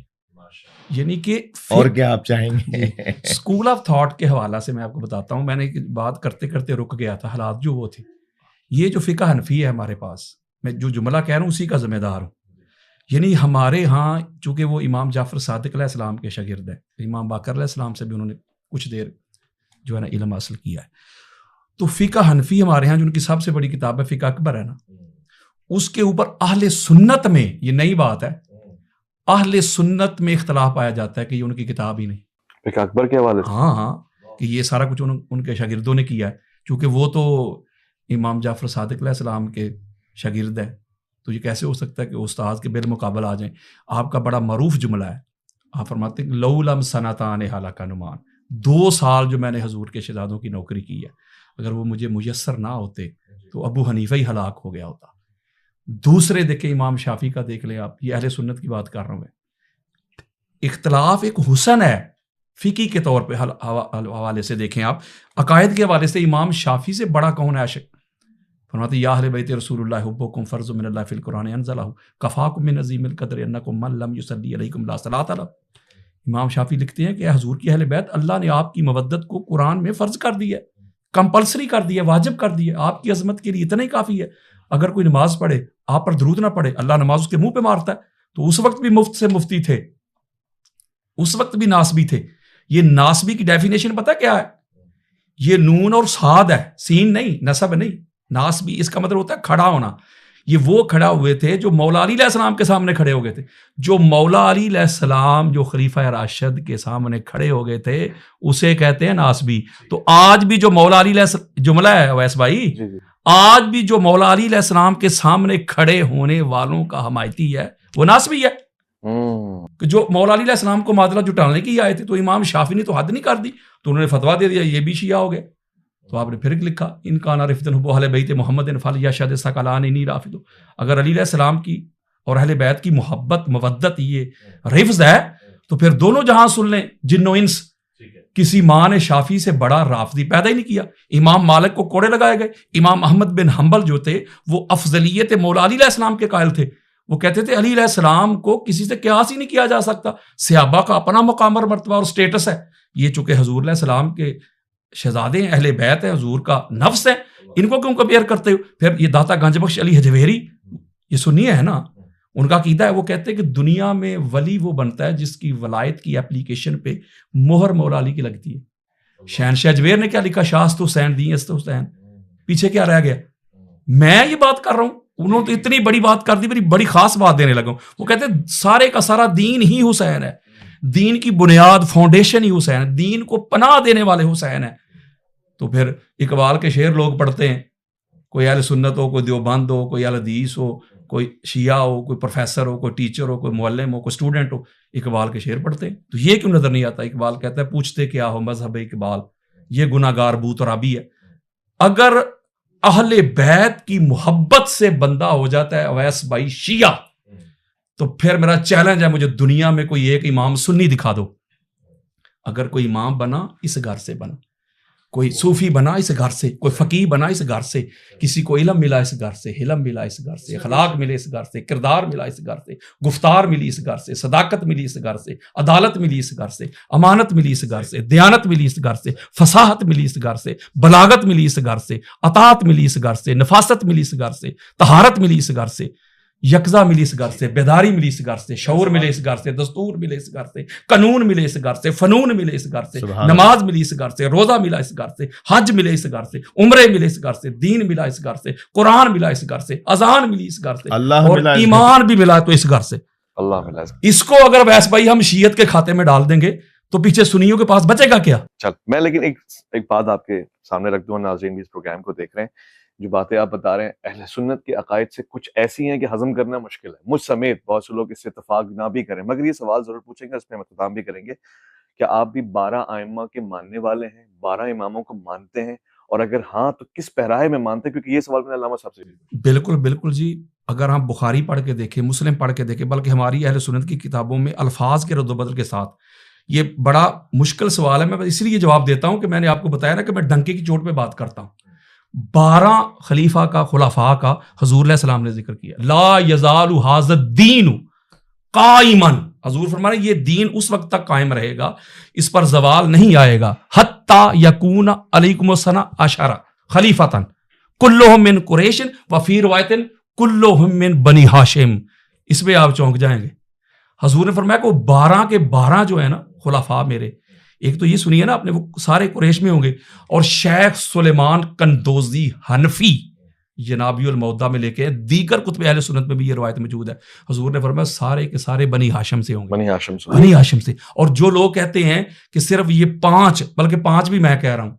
یعنی کہ اور کیا آپ چاہیں گے؟ اسکول آف تھاٹ کے حوالہ سے میں آپ کو بتاتا ہوں، میں نے بات کرتے کرتے رک گیا تھا، حالات جو وہ تھے، یہ جو فقہ حنفی ہے ہمارے پاس، میں جو جملہ کہہ رہا ہوں اسی کا ذمہ دار ہوں، یعنی ہمارے ہاں چونکہ وہ امام جعفر صادق علیہ السلام کے شاگرد ہیں، امام باقر علیہ السلام سے بھی انہوں نے کچھ دیر جو ہے نا علم حاصل کیا ہے، تو فقہ حنفی ہمارے ہاں جو ان کی سب سے بڑی کتاب ہے فقہ اکبر ہے نا، اس کے اوپر اہل سنت میں، یہ نئی بات ہے، اہل سنت میں اختلاف پایا جاتا ہے کہ یہ ان کی کتاب ہی نہیں، فقہ اکبر کے حوالے سے؟ ہاں کہ یہ سارا کچھ ان کے شاگردوں نے کیا ہے، چونکہ وہ تو امام جعفر صادق علیہ السلام کے شاگرد ہیں، تو یہ کیسے ہو سکتا ہے کہ استاد کے بالمقابل آ جائیں؟ آپ کا بڑا معروف جملہ ہے، آپ فرماتے ہیں لو لم سنتان حلق نعمان، 2 سال جو میں نے حضور کے شہزادوں کی نوکری کی ہے، اگر وہ مجھے میسر نہ ہوتے تو ابو حنیفہ ہی ہلاک ہو گیا ہوتا۔ دوسرے دیکھیں، امام شافعی کا دیکھ لیں آپ، یہ اہل سنت کی بات کر رہا ہوں میں، اختلاف ایک حسن ہے، فقی کے طور پہ حوالے سے دیکھیں آپ، عقائد کے حوالے سے امام شافعی سے بڑا کون ہے عاشق؟ فرماتے یا اہل بیت رسول اللہ حبکم فرض من اللہ فی القرآن انزلہ کفاکم من عظیم القدر انکم من لم یصلی علیکم لا صلاۃ له۔ امام شافعی لکھتے ہیں کہ حضور کی اہل بیت، اللہ نے آپ کی مودت کو قرآن میں فرض کر دی ہے، کمپلسری کر دی ہے، واجب کر دی ہے، آپ کی عظمت کے لیے اتنا ہی کافی ہے۔ اگر کوئی نماز پڑھے آپ پر درود نہ پڑھے، اللہ نماز اس کے منہ پہ مارتا ہے۔ تو اس وقت بھی مفت سے مفتی تھے، اس وقت بھی ناسبی تھے۔ یہ ناسبی کی ڈیفینیشن پتہ کیا ہے؟ یہ نون اور صاد ہے، سین نہیں، نسب نہیں۔ ناسبی اس کا مطلب ہوتا ہے کھڑا ہونا۔ یہ وہ کھڑا ہوئے تھے جو مولا علی علیہ السلام کے سامنے کھڑے ہو گئے تھے، جو مولا علی علیہ السلام جو خلیفہ راشد کے سامنے کھڑے ہو گئے تھے اسے کہتے ہیں ناسبی۔ تو آج بھی جو مولا علی علیہ جملہ ہے ویس بھائی، آج بھی جو مولا علی علیہ السلام کے سامنے کھڑے ہونے والوں کا حمایتی ہے وہ ناسبی ہے۔ جو مولا علی علیہ السلام کو معادلہ جٹانے کی آئے تھے، تو امام شافعی نے تو حد نہیں کر دی، تو انہوں نے فتویٰ دے دیا یہ بھی شیعہ ہو گئے۔ تو آپ نے پھر لکھا ان کان رفدن حب اہل بیت محمد فلیشہد ثقلان انی رافض۔ اگر علی علیہ السلام کی اور اہل بیت کی محبت مودت یہ رفض ہے تو پھر دونوں جہاں سن لیں، جن و انس۔ کسی ماں نے شافعی سے بڑا رافضی پیدا ہی نہیں کیا۔ امام مالک کو کوڑے لگائے گئے۔ امام احمد بن حنبل جو تھے وہ افضلیت مولا علی علیہ السلام کے قائل تھے۔ وہ کہتے تھے علی علیہ السلام کو کسی سے قیاس ہی نہیں کیا جا سکتا، صحابہ کا اپنا مقام اور مرتبہ اور سٹیٹس ہے۔ یہ چونکہ حضور علیہ السلام کے شہزادے ہیں، اہل بیت ہیں، حضور کا نفس ہے، ان کو کیوں کمپیئر کرتے ہو؟ پھر یہ داتا گنج بخش علی حجویری، یہ سنیے ہے نا، ان کا عقیدہ ہے، وہ کہتے ہیں کہ دنیا میں ولی وہ بنتا ہے جس کی ولایت کی اپلیکیشن پہ مہر مولا علی کی لگتی ہے۔ شہنشاہ اجمیر نے کیا لکھا؟ شاست حسین دین است حسین، پیچھے کیا رہ گیا؟ میں یہ بات کر رہا ہوں، انہوں نے تو اتنی بڑی بات کر دی، بڑی خاص بات دینے لگا ہوں۔ وہ کہتے ہیں سارے کا سارا دین ہی حسین ہے، دین کی بنیاد فاؤنڈیشن ہی حسین ہے، دین کو پناہ دینے والے حسین ہیں۔ تو پھر اقبال کے شعر لوگ پڑھتے ہیں، کوئی اہل سنت ہو، کوئی دیوبند ہو، کوئی اہل حدیث ہو، کوئی شیعہ ہو، کوئی پروفیسر ہو، کوئی ٹیچر ہو، کوئی معلم ہو، کوئی اسٹوڈنٹ ہو، اقبال کے شعر پڑھتے ہیں۔ تو یہ کیوں نظر نہیں آتا؟ اقبال کہتا ہے پوچھتے کیا ہو مذہب اقبال، یہ گناہ گار بو ترابی ہے۔ اگر اہل بیت کی محبت سے بندہ ہو جاتا ہے اویس بھائی شیعہ، تو پھر میرا چیلنج ہے، مجھے دنیا میں کوئی ایک امام سنی دکھا دو۔ اگر کوئی امام بنا اس گھر سے بنا، کوئی صوفی بنا اس گھر سے، کوئی فقیہ بنا اس گھر سے، کسی کو علم ملا اس گھر سے، حلم ملا اس گھر سے، اخلاق ملے اس گھر سے، کردار ملا اس گھر سے، گفتار ملی اس گھر سے، صداقت ملی اس گھر سے، عدالت ملی اس گھر سے، امانت ملی اس گھر سے، دیانت ملی اس گھر سے، فصاحت ملی اس گھر سے، بلاغت ملی اس گھر سے، اطاعت ملی اس گھر سے، نفاست ملی اس گھر سے، طہارت ملی اس گھر سے، یکزا ملی اس گھر سے، بیداری ملی اس گھر سے، شعور ملے اس گھر سے، دستور ملے اس گھر سے، قانون ملے اس گھر سے، فنون ملے اس گھر سے، نماز ملی اس گھر سے، روزہ ملا اس گھر سے، حج ملے اس گھر سے، عمرے ملے اس گھر سے، دین ملا اس گھر سے، قرآن ملا اس گھر سے، اذان ملی اس گھر سے، اور ایمان بھی ملا تو اس گھر سے۔ اللہ ملا اس کو اگر ویس بھائی ہم شیعت کے کھاتے میں ڈال دیں گے تو پیچھے سنیوں کے پاس بچے گا کیا؟ چل میں لیکن ایک بات آپ کے سامنے رکھ دوں، ناظرین بھی اس پروگرام کو دیکھ رہے ہیں، جو باتیں آپ بتا رہے ہیں اہل سنت کے عقائد سے کچھ ایسی ہیں کہ ہضم کرنا مشکل ہے، مجھ سمیت بہت سے لوگ اس سے اتفاق نہ بھی کریں، مگر یہ سوال ضرور پوچھیں گے، اس میں ہم اختتام بھی کریں گے، کیا آپ بھی 12 ائمہ کے ماننے والے ہیں، 12 اماموں کو مانتے ہیں، اور اگر ہاں تو کس پہرائے میں مانتے ہیں؟ کیونکہ یہ سوال میں نے علامہ صاحب سے بھی۔ بالکل بالکل جی، اگر ہم بخاری پڑھ کے دیکھیں، مسلم پڑھ کے دیکھیں، بلکہ ہماری اہل سنت کی کتابوں میں الفاظ کے رد و بدل کے ساتھ، یہ بڑا مشکل سوال ہے، میں اس لیے جواب دیتا ہوں کہ میں نے آپ کو بتایا نا کہ میں ڈنکے کی چوٹ پہ بات کرتا ہوں۔ 12 خلیفہ کا، خلفاء کا حضور علیہ السلام نے ذکر کیا، لا یزال ھذا الدین قائما، حضور فرما رہے ہیں یہ دین اس وقت تک قائم رہے گا، اس پر زوال نہیں آئے گا، حتی یکون علیکم السنہ عشرہ خلیفۃ کلہم من قریش وفی روایت کلہم من بنی ہاشم۔ اس پہ آپ چونک جائیں گے۔ حضور نے فرمایا کہ وہ 12 کے 12 جو ہے نا خلفاء میرے، ایک تو یہ سنیے نا اپنے، وہ سارے قریش میں ہوں گے، اور شیخ سلیمان قندوزی حنفی جنابی المودہ میں لے کے، دیگر کتب اہل سنت میں بھی یہ روایت موجود ہے، حضور نے فرمایا سارے کے سارے بنی ہاشم سے ہوں گے، بنی ہاشم سے۔ اور جو لوگ کہتے ہیں کہ صرف یہ 5، بلکہ 5 بھی میں کہہ رہا ہوں،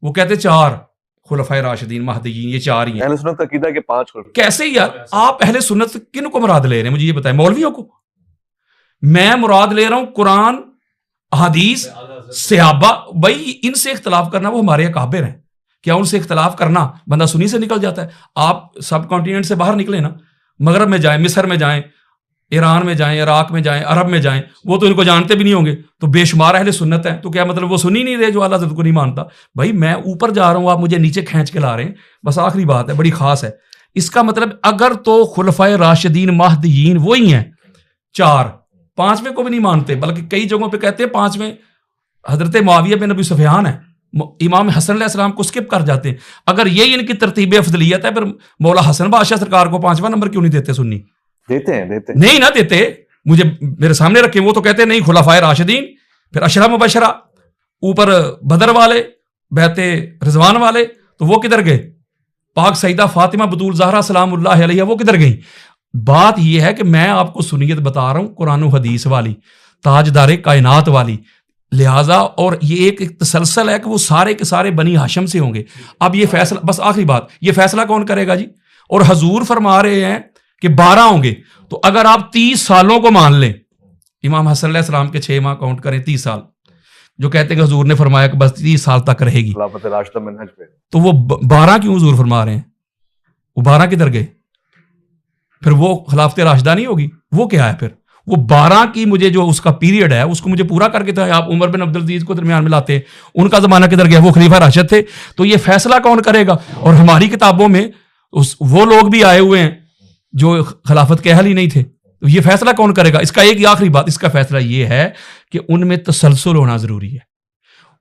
وہ کہتے 4 خلفائے راشدین مہدیین، یہ 4 ہی ہیں۔ اہل سنت کا عقیدہ ہے کہ 5 خلفائے۔ کیسے یار آپ اہل سنت کن کو مراد لے رہے ہیں؟ مجھے یہ بتائیں، مولویوں کو؟ میں مراد لے رہا ہوں قرآن، حدیث، صحابہ۔ بھائی ان سے اختلاف کرنا وہ ہمارے اکابر ہیں، کیا ان سے اختلاف کرنا بندہ سنی سے نکل جاتا ہے؟ آپ سب کانٹیننٹ سے باہر نکلیں نا، مغرب میں جائیں، مصر میں جائیں، ایران میں جائیں، عراق میں جائیں، عرب میں جائیں، وہ تو ان کو جانتے بھی نہیں ہوں گے، تو بے شمار اہل سنت ہیں. تو کیا مطلب وہ سن ہی نہیں رہے جو اعلیٰ حضرت کو نہیں مانتا؟ بھائی میں اوپر جا رہا ہوں، آپ مجھے نیچے کھینچ کے لا رہے ہیں. بس آخری بات ہے، بڑی خاص ہے. اس کا مطلب اگر تو خلفائے راشدین مہدیین وہی ہیں 4، 5ویں کو بھی نہیں مانتے، بلکہ کئی جگہوں پہ کہتے ہیں 5ویں حضرت معاویہ بن ابی سفیان ہے، امام حسن علیہ السلام کو سکپ کر جاتے ہیں. اگر یہی ان کی ترتیب افضلیت ہے، پھر مولا حسن بادشاہ سرکار کو 5واں نمبر کیوں نہیں دیتے سنی؟ دیتے ہیں نہیں نہ دیتے. مجھے میرے سامنے رکھے، وہ تو کہتے ہیں نہیں خلفائے راشدین، پھر اشرا مبشرہ، اوپر بدر والے، بیعت رضوان والے، تو وہ کدھر گئے؟ پاک سیدہ فاطمہ بطول زہرا سلام اللہ علیہ وہ کدھر گئیں؟ بات یہ ہے کہ میں آپ کو سنیت بتا رہا ہوں، قرآن و حدیث والی، تاجدار کائنات والی، لہٰذا اور یہ ایک تسلسل ہے کہ وہ سارے کے سارے بنی ہاشم سے ہوں گے. اب یہ فیصلہ، بس آخری بات، یہ فیصلہ کون کرے گا جی؟ اور حضور فرما رہے ہیں کہ 12 ہوں گے. تو اگر آپ 30 سالوں کو مان لیں، امام حسن علیہ السلام کے 6 ماہ کاؤنٹ کریں، 30 سال جو کہتے ہیں کہ حضور نے فرمایا کہ بس 30 سال تک رہے گی، خلافت راشدہ منہج پہ، تو وہ 12 کیوں حضور فرما رہے ہیں؟ وہ 12 کدھر گئے؟ پھر وہ خلافت راشدہ نہیں ہوگی، وہ کیا ہے پھر؟ وہ 12 کی مجھے جو اس کا پیریڈ ہے اس کو مجھے پورا کر کے تو آپ عمر بن عبدالعزیز کو درمیان میں لاتے ہیں، ان کا زمانہ کدھر گیا؟ وہ خلیفہ راشد تھے. تو یہ فیصلہ کون کرے گا؟ اور ہماری کتابوں میں وہ لوگ بھی آئے ہوئے ہیں جو خلافت کے اہل ہی نہیں تھے. تو یہ فیصلہ کون کرے گا؟ اس کا ایک آخری بات، اس کا فیصلہ یہ ہے کہ ان میں تسلسل ہونا ضروری ہے.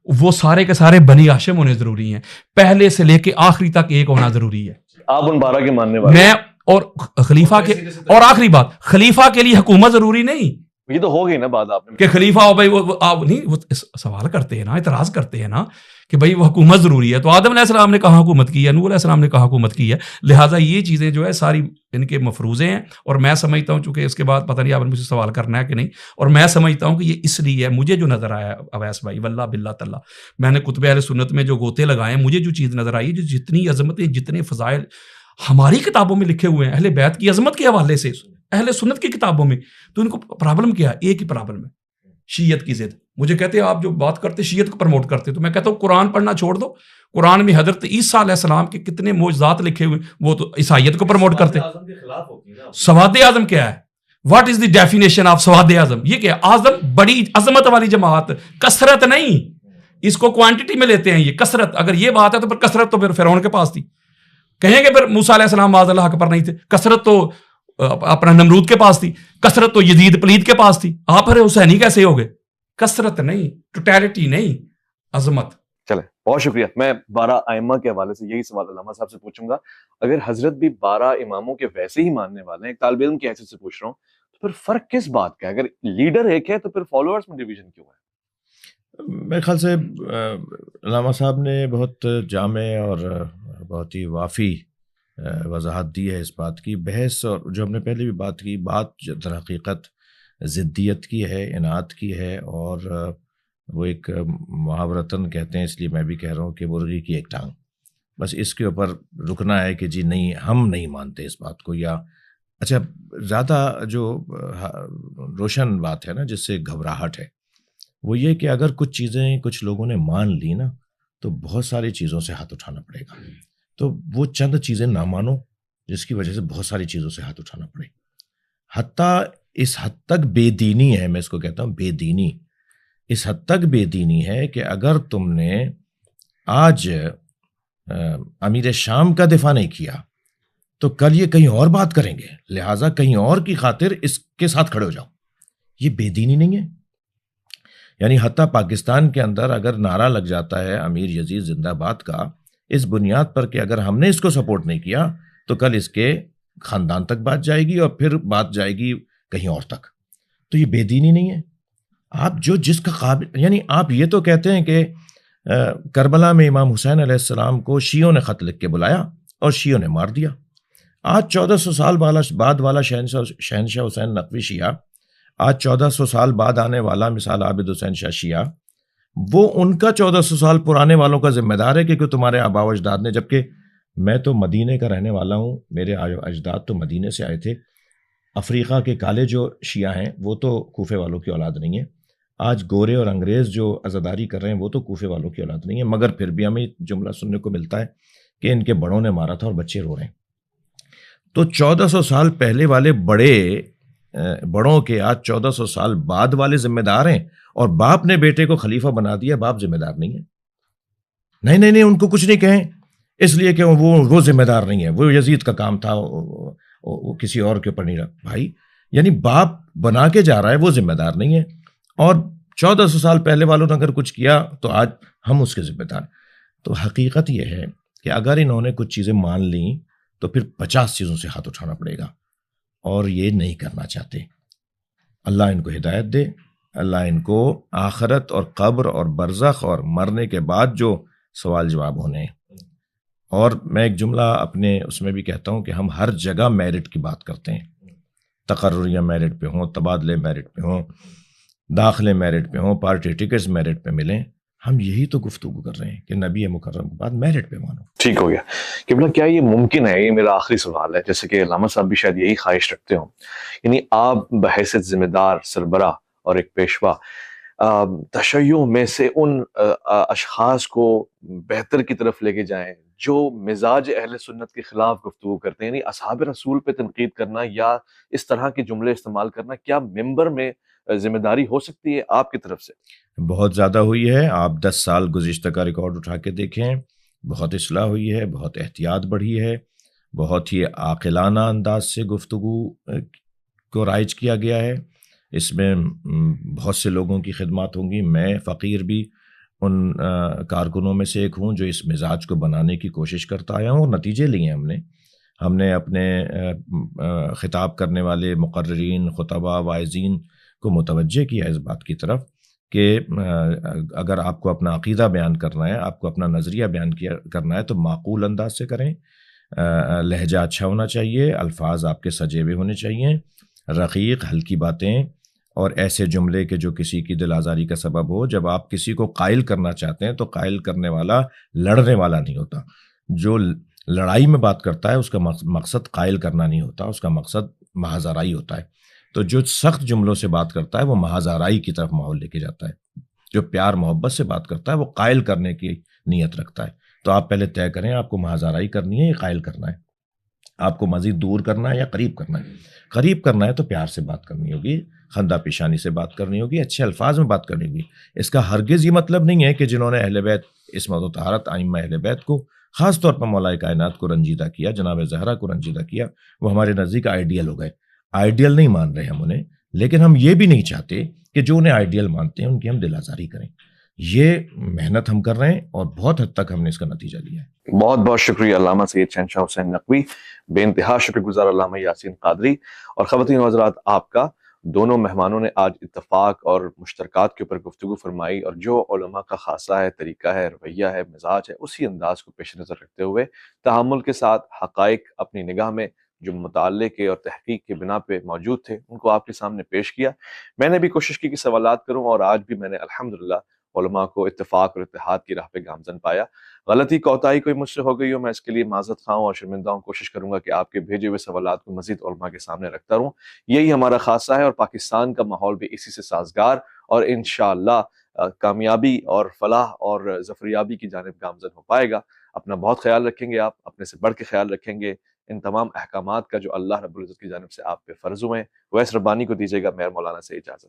وہ سارے کے سارے بنی ہاشم ہونے ضروری ہیں، پہلے سے لے کے آخری تک ایک ہونا ضروری ہے. آپ ان 12 کے ماننے والے میں اور خلیفہ کے، اور آخری بات، خلیفہ کے لیے حکومت ضروری نہیں. یہ تو ہو گئی نا بات آپ نے کہ خلیفہ ہو بھائی، وہ آپ نہیں، وہ سوال کرتے ہیں نا، اعتراض کرتے ہیں نا کہ بھائی وہ حکومت ضروری ہے. تو آدم علیہ السلام نے کہاں حکومت کی ہے؟ نوح علیہ السلام نے کہاں حکومت کی ہے؟ لہٰذا یہ چیزیں جو ہے ساری ان کے مفروضے ہیں. اور میں سمجھتا ہوں، چونکہ اس کے بعد پتہ نہیں آپ نے مجھ سے سوال کرنا ہے کہ نہیں، اور میں سمجھتا ہوں کہ یہ اس لیے ہے، مجھے جو نظر آیا اویس بھائی واللہ باللہ تعالیٰ، میں نے کتب اہل سنت میں جو گوتے لگائے ہیں، مجھے جو چیز نظر آئی، جو جتنی عظمتیں، جتنے فضائل ہماری کتابوں میں لکھے ہوئے ہیں اہل بیت کی عظمت کے حوالے سے، اہل سنت کی کتابوں میں، تو ان کو پرابلم کیا ہے؟ ایک ہی پرابلم ہے، شیعت کی ضد. مجھے کہتے ہیں آپ جو بات کرتے شیعت کو پروموٹ کرتے، تو میں کہتا ہوں قرآن پڑھنا چھوڑ دو. قرآن میں حضرت عیسیٰ علیہ السلام کے کتنے معجزات لکھے ہوئے، وہ تو عیسائیت کو پروموٹ کرتے. سواد اعظم کیا ہے؟ What is the definition of سواد اعظم؟ یہ کیا ہے؟ اعظم بڑی عظمت والی جماعت، کثرت نہیں. اس کو کوانٹٹی میں لیتے ہیں، یہ کثرت. اگر یہ بات ہے تو پھر کثرت تو پھر فرعون کے پاس تھی. کہیں گے پھر موسیٰ علیہ السلام معاذ اللہ حق پر نہیں تھے. کثرت تو اپنا نمرود کے پاس تھی، کثرت تو یزید پلید کے پاس تھی. آپ پھر حسینی کیسے ہو گئے؟ کثرت نہیں، ٹوٹیلٹی نہیں، عظمت. چلے، بہت شکریہ. میں 12 ائمہ کے حوالے سے یہی سوال علامہ صاحب سے پوچھوں گا. اگر حضرت بھی 12 اماموں کے ویسے ہی ماننے والے ہیں، ایک طالب علم کی حیثیت سے پوچھ رہا ہوں، تو پھر فرق کس بات کا ہے؟ اگر لیڈر ایک ہے تو پھر فالوورز میں ڈویژن کیوں ہے؟ میرے خیال سے علامہ صاحب نے بہت جامع اور بہت ہی وافی وضاحت دی ہے اس بات کی. بحث اور جو ہم نے پہلے بھی بات کی، بات در حقیقت ضدیت کی ہے، اناد کی ہے، اور وہ ایک محاورتاً کہتے ہیں، اس لیے میں بھی کہہ رہا ہوں کہ مرغی کی ایک ٹانگ. بس اس کے اوپر رکنا ہے کہ جی نہیں، ہم نہیں مانتے اس بات کو. یا اچھا، زیادہ جو روشن بات ہے نا جس سے گھبراہٹ ہے، وہ یہ کہ اگر کچھ چیزیں کچھ لوگوں نے مان لی نا، تو بہت ساری چیزوں سے ہاتھ اٹھانا پڑے گا. تو وہ چند چیزیں نہ مانو جس کی وجہ سے بہت ساری چیزوں سے ہاتھ اٹھانا پڑے. حتیٰ اس حد تک بے دینی ہے، میں اس کو کہتا ہوں بے دینی، اس حد تک بے دینی ہے کہ اگر تم نے آج امیر شام کا دفاع نہیں کیا تو کل یہ کہیں اور بات کریں گے، لہٰذا کہیں اور کی خاطر اس کے ساتھ کھڑے ہو جاؤ. یہ بے دینی نہیں ہے. یعنی حتیٰ پاکستان کے اندر اگر نعرہ لگ جاتا ہے امیر یزید زندہ باد کا، اس بنیاد پر کہ اگر ہم نے اس کو سپورٹ نہیں کیا تو کل اس کے خاندان تک بات جائے گی اور پھر بات جائے گی کہیں اور تک. تو یہ بے دینی نہیں ہے. آپ جو جس کا قابل، یعنی آپ یہ تو کہتے ہیں کہ کربلا میں امام حسین علیہ السلام کو شیعوں نے خط لکھ کے بلایا اور شیعوں نے مار دیا. آج 1400 سال بعد والا شہنشاہ حسین نقوی شیعہ، آج 1400 سال بعد آنے والا مثال عابد حسین شاہ شیعہ، وہ ان کا 1400 سال پرانے والوں کا ذمہ دار ہے کہ تمہارے آبا و اجداد نے، جبکہ میں تو مدینے کا رہنے والا ہوں، میرے اجداد تو مدینے سے آئے تھے. افریقہ کے کالے جو شیعہ ہیں وہ تو کوفے والوں کی اولاد نہیں ہے. آج گورے اور انگریز جو عزاداری کر رہے ہیں وہ تو کوفے والوں کی اولاد نہیں ہے، مگر پھر بھی ہمیں جملہ سننے کو ملتا ہے کہ ان کے بڑوں نے مارا تھا اور بچے رو رہے ہیں. تو 1400 سال پہلے والے بڑے بڑوں کے آج 1400 سال بعد والے ذمہ دار ہیں، اور باپ نے بیٹے کو خلیفہ بنا دیا، باپ ذمہ دار نہیں ہے. نہیں، ان کو کچھ نہیں کہیں، اس لیے کہ وہ ذمہ دار نہیں ہے، وہ یزید کا کام تھا، وہ کسی اور کے اوپر نہیں رہا. بھائی یعنی باپ بنا کے جا رہا ہے، وہ ذمہ دار نہیں ہے، اور 1400 سال پہلے والوں نے اگر کچھ کیا تو آج ہم اس کے ذمہ دار. تو حقیقت یہ ہے کہ اگر انہوں نے کچھ چیزیں مان لیں تو پھر 50 چیزوں سے ہاتھ اٹھانا پڑے گا، اور یہ نہیں کرنا چاہتے. اللہ ان کو ہدایت دے، اللہ ان کو آخرت اور قبر اور برزخ اور مرنے کے بعد جو سوال جواب ہونے ہیں. اور میں ایک جملہ اپنے اس میں بھی کہتا ہوں کہ ہم ہر جگہ میرٹ کی بات کرتے ہیں، تقرریاں میرٹ پہ ہوں، تبادلے میرٹ پہ ہوں، داخلے میرٹ پہ ہوں، پارٹی ٹکٹس میرٹ پہ ملیں. ہم یہی تو گفتگو کر رہے ہیں کہ نبی مکرم کے بعد میرٹ پہ مانو. ٹھیک ہو گیا. قبلہ کیا یہ ممکن ہے، یہ میرا آخری سوال ہے، جیسے کہ علامہ صاحب بھی شاید یہی خواہش رکھتے ہوں، یعنی آپ بحیثیت ذمہ دار سربراہ اور ایک پیشوا تشیع میں سے ان اشخاص کو بہتر کی طرف لے کے جائیں جو مزاج اہل سنت کے خلاف گفتگو کرتے ہیں، یعنی اصحاب رسول پہ تنقید کرنا یا اس طرح کے جملے استعمال کرنا، کیا ممبر میں ذمہ داری ہو سکتی ہے آپ کی طرف سے؟ بہت زیادہ ہوئی ہے. آپ 10 سال گزشتہ کا ریکارڈ اٹھا کے دیکھیں، بہت اصلاح ہوئی ہے، بہت احتیاط بڑھی ہے، بہت ہی عاقلانہ انداز سے گفتگو کو رائج کیا گیا ہے. اس میں بہت سے لوگوں کی خدمات ہوں گی. میں فقیر بھی ان کارکنوں میں سے ایک ہوں جو اس مزاج کو بنانے کی کوشش کرتا آیا ہوں، اور نتیجے لیے ہم نے اپنے خطاب کرنے والے مقررین، خطباء، واعظین کو متوجہ کیا اس بات کی طرف کہ اگر آپ کو اپنا عقیدہ بیان کرنا ہے، آپ کو اپنا نظریہ بیان کرنا ہے تو معقول انداز سے کریں. لہجہ اچھا ہونا چاہیے، الفاظ آپ کے سجے ہوئے ہونے چاہیے، رقیق ہلکی باتیں، اور ایسے جملے کہ جو کسی کی دل آزاری کا سبب ہو. جب آپ کسی کو قائل کرنا چاہتے ہیں تو قائل کرنے والا لڑنے والا نہیں ہوتا. جو لڑائی میں بات کرتا ہے اس کا مقصد قائل کرنا نہیں ہوتا، اس کا مقصد محض آرائی ہوتا ہے. تو جو سخت جملوں سے بات کرتا ہے وہ محض آرائی کی طرف ماحول لے کے جاتا ہے. جو پیار محبت سے بات کرتا ہے وہ قائل کرنے کی نیت رکھتا ہے. تو آپ پہلے طے کریں آپ کو محض آرائی کرنی ہے یا قائل کرنا ہے، آپ کو مزید دور کرنا ہے یا قریب کرنا ہے. قریب کرنا ہے تو پیار سے بات کرنی ہوگی، خندہ پیشانی سے بات کرنی ہوگی، اچھے الفاظ میں بات کرنی ہوگی. اس کا ہرگز یہ مطلب نہیں ہے کہ جنہوں نے اہل بیت عصمت و طہارت ائمہ اہل بیت کو، خاص طور پر مولا کائنات کو رنجیدہ کیا، جناب زہرا کو رنجیدہ کیا، وہ ہمارے نزدیک آئیڈیل ہو گئے. آئیڈیل نہیں مان رہے ہم انہیں، لیکن ہم یہ بھی نہیں چاہتے کہ جو انہیں آئیڈیل مانتے ہیں ان کی ہم دل آزاری کریں. یہ محنت ہم کر رہے ہیں اور بہت حد تک ہم نے اس کا نتیجہ لیا ہے. بہت بہت شکریہ علامہ سید شہنشاہ حسین نقوی، بے انتہا شکر گزار علامہ یاسین قادری. اور خواتین و حضرات، آپ کا دونوں مہمانوں نے آج اتفاق اور مشترکات کے اوپر گفتگو فرمائی، اور جو علماء کا خاصہ ہے، طریقہ ہے، رویہ ہے، مزاج ہے، اسی انداز کو پیش نظر رکھتے ہوئے تحمل کے ساتھ حقائق اپنی نگاہ میں جو مطالعے کے اور تحقیق کے بنا پہ موجود تھے ان کو آپ کے سامنے پیش کیا. میں نے بھی کوشش کی کہ سوالات کروں، اور آج بھی میں نے الحمدللہ علماء کو اتفاق اور اتحاد کی راہ پہ گامزن پایا. غلطی کوتاہی کوئی مجھ سے ہو گئی ہو، میں اس کے لیے معذرت خواہ ہوں اور شرمندہ ہوں. کوشش کروں گا کہ آپ کے بھیجے ہوئے سوالات کو مزید علماء کے سامنے رکھتا رہوں. یہی ہمارا خاصہ ہے، اور پاکستان کا ماحول بھی اسی سے سازگار اور انشاءاللہ کامیابی اور فلاح اور ظفریابی کی جانب گامزن ہو پائے گا. اپنا بہت خیال رکھیں گے، آپ اپنے سے بڑھ کے خیال رکھیں گے. ان تمام احکامات کا جو اللہ رب العزت کی جانب سے آپ پہ فرض ہوئے ہیں، ویس ربانی کو دیجیے گا مہر مولانا سے اجازت.